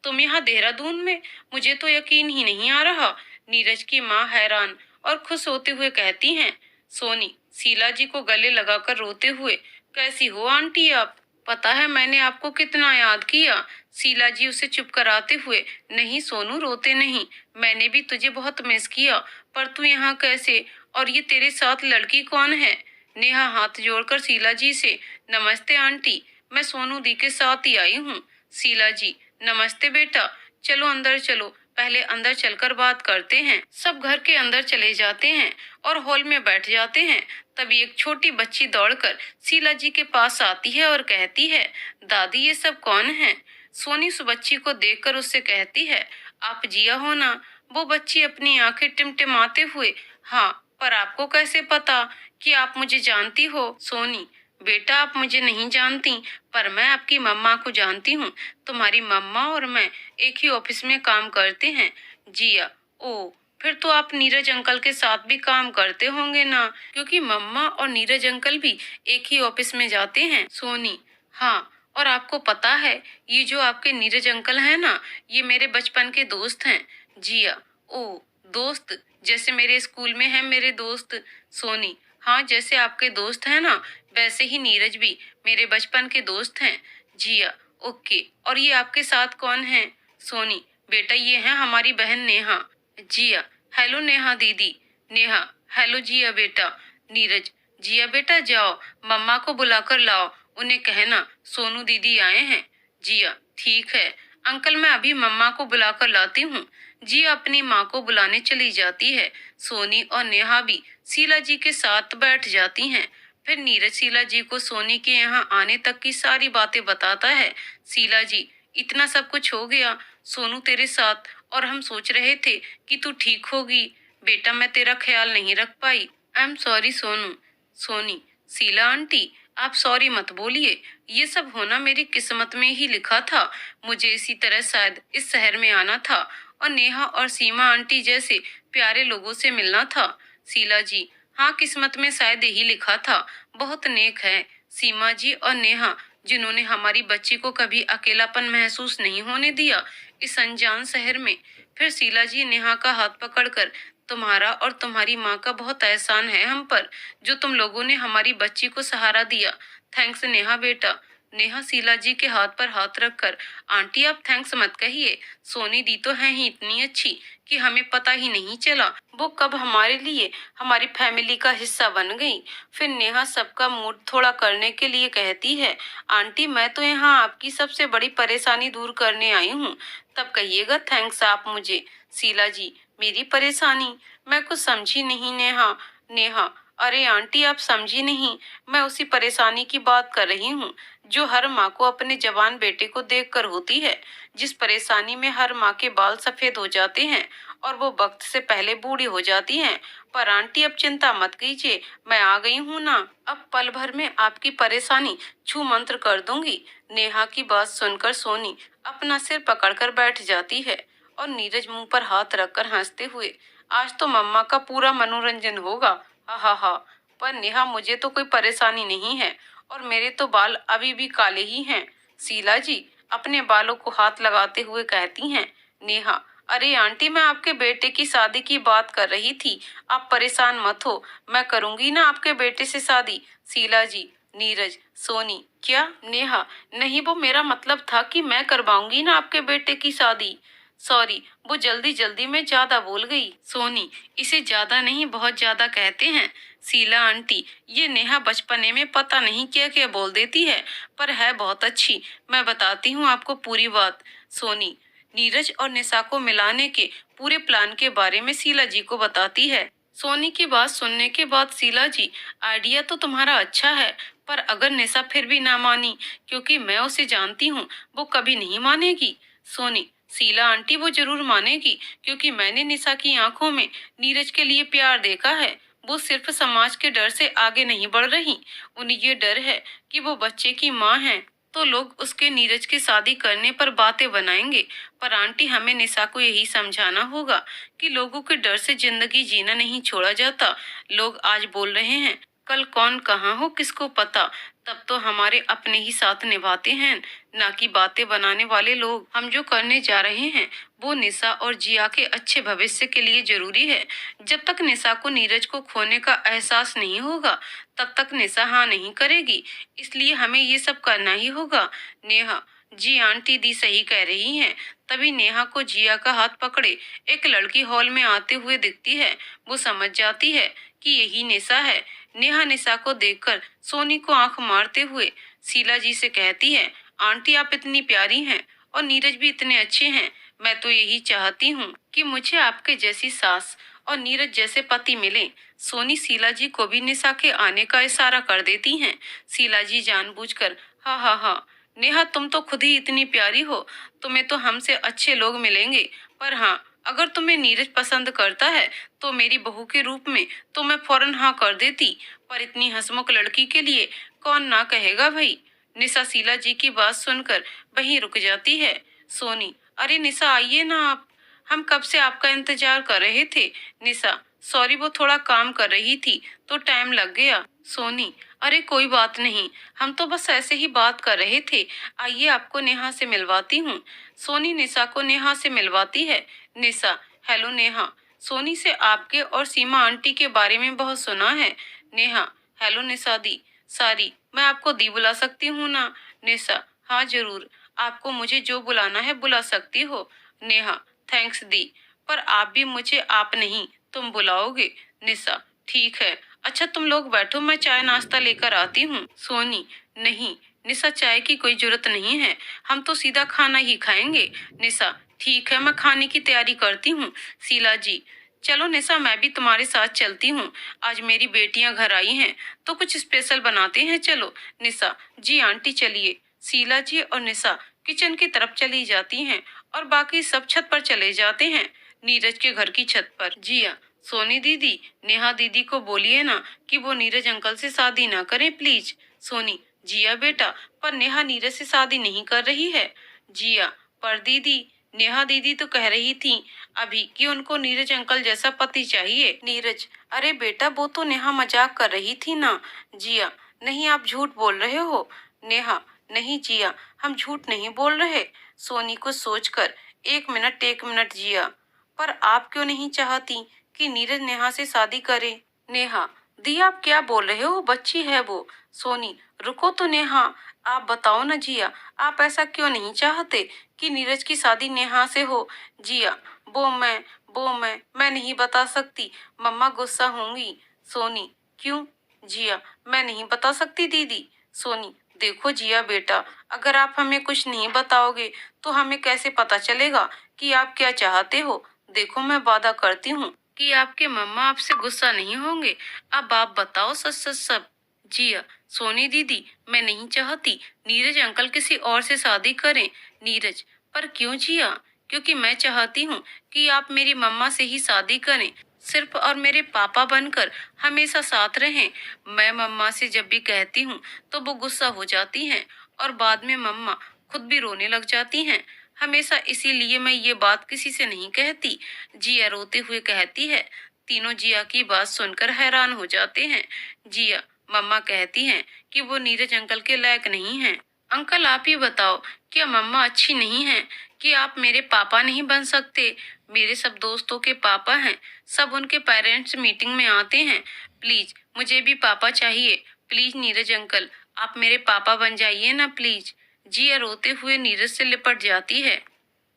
तुम यहाँ देहरादून में? मुझे तो यकीन ही नहीं आ रहा। नीरज की माँ हैरान और खुश होते हुए कहती हैं। सोनी शीला जी को गले लगाकर रोते हुए, कैसी हो आंटी आप? पता है मैंने आपको कितना याद किया। शीला जी उसे चुप कराते हुए, नहीं सोनू, रोते नहीं, मैंने भी तुझे बहुत मिस किया, पर तू यहाँ कैसे? और ये तेरे साथ लड़की कौन है? नेहा हाथ जोड़कर शीला जी से, नमस्ते आंटी, मैं सोनू दी के साथ ही आई हूँ। शीला जी, नमस्ते बेटा, चलो अंदर चलो, पहले अंदर चलकर बात करते हैं। सब घर के अंदर चले जाते हैं और हॉल में बैठ जाते हैं। तभी एक छोटी बच्ची दौड़कर शीला जी के पास आती है और कहती है, दादी ये सब कौन है? सोनी उस बच्ची को देखकर उससे कहती है, आप जिया हो ना? वो बच्ची अपनी आंखें टिमटिमाते हुए, हाँ, पर आपको कैसे पता कि आप मुझे जानती हो? सोनी, बेटा आप मुझे नहीं जानती, पर मैं आपकी मम्मा को जानती हूँ। तुम्हारी मम्मा और मैं एक ही ऑफिस में काम करते हैं। जिया, ओ, फिर तो आप नीरज अंकल के साथ भी काम करते होंगे ना, क्योंकि मम्मा और नीरज अंकल भी एक ही ऑफिस में जाते हैं। सोनी, हाँ, और आपको पता है ये जो आपके नीरज अंकल हैं ना, ये मेरे बचपन के दोस्त हैं। जिया, ओ, दोस्त? जैसे मेरे स्कूल में है मेरे दोस्त। सोनी, हाँ, जैसे आपके दोस्त हैं ना, वैसे ही नीरज भी मेरे बचपन के दोस्त हैं। जिया, ओके, और ये आपके साथ कौन है? सोनी, बेटा ये है हमारी बहन नेहा। जिया, हेलो नेहा दीदी। नेहा, हेलो जिया बेटा। नीरज, जिया बेटा जाओ, मम्मा को बुलाकर लाओ, उन्हें कहना सोनू दीदी आए हैं। जिया, ठीक है अंकल, मैं अभी मम्मा को बुलाकर लाती हूँ। जिया अपनी माँ को बुलाने चली जाती है। सोनी और नेहा भी शीला जी के साथ बैठ जाती हैं। फिर नीरज शीला जी को सोनी के यहाँ आने तक की सारी बातें बताता है। शीला जी, इतना सब कुछ हो गया सोनू तेरे साथ, और हम सोच रहे थे कि तू ठीक होगी। बेटा मैं तेरा ख्याल नहीं रख पाई, I am sorry Sonu. Soni, Sheela aunty, आप सॉरी मत बोलिए, ये सब होना मेरी किस्मत में ही लिखा था। मुझे इसी तरह शायद इस शहर में आना था और नेहा और सीमा आंटी जैसे प्यारे लोगों से मिलना था। शीला जी, हाँ, किस्मत में शायद यही लिखा था। बहुत नेक है सीमा जी और नेहा, जिन्होंने हमारी बच्ची को कभी अकेलापन महसूस नहीं होने दिया इस अनजान शहर में। फिर शीला जी नेहा का हाथ पकड़कर, तुम्हारा और तुम्हारी माँ का बहुत एहसान है हम पर, जो तुम लोगों ने हमारी बच्ची को सहारा दिया। थैंक्स नेहा बेटा। नेहा शीला जी के हाथ पर हाथ रखकर, आंटी आप थैंक्स मत कहिए, सोनी दी तो है ही इतनी अच्छी कि हमें पता ही नहीं चला वो कब हमारे लिए हमारी फैमिली का हिस्सा बन गई। फिर नेहा सबका मूड थोड़ा करने के लिए कहती है, आंटी मैं तो यहाँ आपकी सबसे बड़ी परेशानी दूर करने आई हूँ, तब कहिएगा थैंक्स आप मुझे। शीला जी, मेरी परेशानी? मैं कुछ समझी नहीं नेहा। नेहा, अरे आंटी आप समझी नहीं, मैं उसी परेशानी की बात कर रही हूँ जो हर माँ को अपने जवान बेटे को देखकर होती है। जिस परेशानी में हर माँ के बाल सफेद हो जाते हैं और वो वक्त से पहले बूढ़ी हो जाती हैं। पर आंटी अब चिंता मत कीजिए, मैं आ गई हूँ ना, अब पल भर में आपकी परेशानी छू मंत्र कर दूंगी। नेहा की बात सुनकर सोनी अपना सिर पकड़कर बैठ जाती है और नीरज मुंह पर हाथ रखकर हंसते हुए, आज तो मम्मा का पूरा मनोरंजन होगा, हा हा हा। पर नेहा मुझे तो कोई परेशानी नहीं है और मेरे तो बाल अभी भी काले ही हैं। शीला जी अपने बालों को हाथ लगाते हुए कहती हैं। नेहा, अरे आंटी मैं आपके बेटे की शादी की बात कर रही थी, आप परेशान मत हो, मैं करूंगी ना आपके बेटे से शादी। शीला जी, नीरज, सोनी, क्या? नेहा, नहीं वो मेरा मतलब था कि मैं करवाऊंगी ना आपके बेटे की शादी। सॉरी, वो जल्दी जल्दी में ज्यादा बोल गई। सोनी, इसे ज्यादा नहीं बहुत ज्यादा कहते हैं। शीला आंटी, ये नेहा बचपने में पता नहीं क्या क्या बोल देती है, पर है बहुत अच्छी, मैं बताती हूँ आपको पूरी बात। सोनी नीरज और निशा को मिलाने के पूरे प्लान के बारे में शीला जी को बताती है। सोनी की बात सुनने के बाद शीला जी, आइडिया तो तुम्हारा अच्छा है, पर अगर निशा फिर भी ना मानी, क्योंकि मैं उसे जानती हूँ, वो कभी नहीं मानेगी। सोनी, शीला आंटी वो जरूर मानेगी, क्योंकि मैंने निशा की आंखों में नीरज के लिए प्यार देखा है। वो सिर्फ समाज के डर से आगे नहीं बढ़ रही, उन्हें ये डर है कि वो बच्चे की माँ है तो लोग उसके नीरज की शादी करने पर बातें बनाएंगे। पर आंटी, हमें निशा को यही समझाना होगा कि लोगों के डर से जिंदगी जीना नहीं छोड़ा जाता। लोग आज बोल रहे हैं, कल कौन कहाँ हो किसको पता। तब तो हमारे अपने ही साथ निभाते हैं, ना कि बातें बनाने वाले लोग। हम जो करने जा रहे हैं वो निशा और जिया के अच्छे भविष्य के लिए जरूरी है। जब तक निशा को नीरज को खोने का एहसास नहीं होगा, तब तक निशा हाँ नहीं करेगी। इसलिए हमें ये सब करना ही होगा। नेहा, जी आंटी दी सही कह रही हैं। तभी नेहा को जिया का हाथ पकड़े एक लड़की हॉल में आते हुए दिखती है। वो समझ जाती है कि यही निशा है। नेहा निशा को देखकर सोनी को आंख मारते हुए शीला जी से कहती है, आंटी आप इतनी प्यारी हैं और नीरज भी इतने अच्छे हैं। मैं तो यही चाहती हूँ कि मुझे आपके जैसी सास और नीरज जैसे पति मिले। सोनी शीला जी को भी निशा के आने का इशारा कर देती हैं। शीला जी जानबूझकर, हाँ हाँ हाँ नेहा, तुम तो खुद ही इतनी प्यारी हो, तुम्हें तो हमसे अच्छे लोग मिलेंगे। पर हाँ, अगर तुम्हें नीरज पसंद करता है तो मेरी बहू के रूप में तो मैं फौरन हाँ कर देती। पर इतनी हंसमुख लड़की के लिए कौन ना कहेगा भाई। निशा शीला जी की बात सुनकर वहीं रुक जाती है। सोनी, अरे निशा आइए ना आप, हम कब से आपका इंतजार कर रहे थे। निशा, सॉरी वो थोड़ा काम कर रही थी तो टाइम लग गया। सोनी, अरे कोई बात नहीं, हम तो बस ऐसे ही बात कर रहे थे। आइए आपको नेहा से मिलवाती हूँ। सोनी निशा को नेहा से मिलवाती है। निशा, हेलो नेहा, सोनी से आपके और सीमा आंटी के बारे में बहुत सुना है। नेहा, हेलो निशा दी, सॉरी मैं आपको दी बुला सकती हूँ ना। निशा, हाँ जरूर, आपको मुझे जो बुलाना है बुला सकती हो। नेहा, थैंक्स दी, पर आप भी मुझे आप नहीं तुम बुलाओगे। निशा, ठीक है, अच्छा तुम लोग बैठो, मैं चाय नाश्ता लेकर आती हूँ। सोनी, नहीं निशा, चाय की कोई जरूरत नहीं है, हम तो सीधा खाना ही खाएंगे। निशा, ठीक है, मैं खाने की तैयारी करती हूँ। शीला जी, चलो निशा मैं भी तुम्हारे साथ चलती हूँ, आज मेरी बेटियां घर आई हैं तो कुछ स्पेशल बनाते हैं, चलो। निशा, जी आंटी चलिए। शीला जी और निशा किचन की तरफ चली जाती हैं और बाकी सब छत पर चले जाते हैं, नीरज के घर की छत पर। जिया, सोनी दीदी, नेहा दीदी को बोलिए ना कि वो नीरज अंकल से शादी ना करें प्लीज। सोनी, जिया बेटा, पर नेहा नीरज से शादी नहीं कर रही है। जिया, पर दीदी, नेहा दीदी तो कह रही थी अभी कि उनको नीरज अंकल जैसा पति चाहिए। नीरज, अरे बेटा वो तो नेहा मजाक कर रही थी ना। जिया, नहीं आप झूठ बोल रहे हो। नेहा, नहीं जिया, हम झूठ नहीं बोल रहे। सोनी को सोचकर, एक मिनट जिया, पर आप क्यों नहीं चाहती कि नीरज नेहा से शादी करे। नेहा, दी आप क्या बोल रहे हो, बच्ची है वो। सोनी, रुको तो नेहा, आप बताओ ना जिया, आप ऐसा क्यों नहीं चाहते कि नीरज की शादी नेहा से हो। जिया, वो मैं नहीं बता सकती, मम्मा गुस्सा होंगी। सोनी, क्यों। जिया, मैं नहीं बता सकती दीदी। सोनी, देखो जिया बेटा, अगर आप हमें कुछ नहीं बताओगे तो हमें कैसे पता चलेगा कि आप क्या चाहते हो। देखो मैं वादा करती हूँ कि आपके मम्मा आपसे गुस्सा नहीं होंगे। अब आप बताओ सच सच सब। जिया, सोनी दीदी, मैं नहीं चाहती नीरज अंकल किसी और से शादी करें। नीरज, पर क्यों जिया। क्योंकि मैं चाहती हूँ कि आप मेरी मम्मा से ही शादी करें, सिर्फ और मेरे पापा बनकर हमेशा साथ रहें। मैं मम्मा से जब भी कहती हूँ तो वो गुस्सा हो जाती हैं और बाद में मम्मा खुद भी रोने लग जाती हैं हमेशा, इसीलिए मैं ये बात किसी से नहीं कहती। जिया रोते हुए कहती है। तीनों जिया की बात सुनकर हैरान हो जाते हैं। जिया, मम्मा कहती हैं कि वो नीरज अंकल के लायक नहीं हैं। अंकल आप ही बताओ, क्या मम्मा अच्छी नहीं है कि आप मेरे पापा नहीं बन सकते। मेरे सब दोस्तों के पापा हैं, सब उनके पेरेंट्स मीटिंग में आते हैं। प्लीज मुझे भी पापा चाहिए। प्लीज नीरज अंकल, आप मेरे पापा बन जाइए ना प्लीज। जिया रोते हुए नीरज से लिपट जाती है।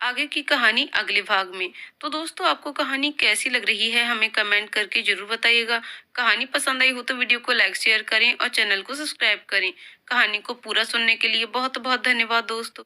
आगे की कहानी अगले भाग में। तो दोस्तों आपको कहानी कैसी लग रही है हमें कमेंट करके जरूर बताइएगा। कहानी पसंद आई हो तो वीडियो को लाइक शेयर करें और चैनल को सब्सक्राइब करें। कहानी को पूरा सुनने के लिए बहुत बहुत धन्यवाद दोस्तों।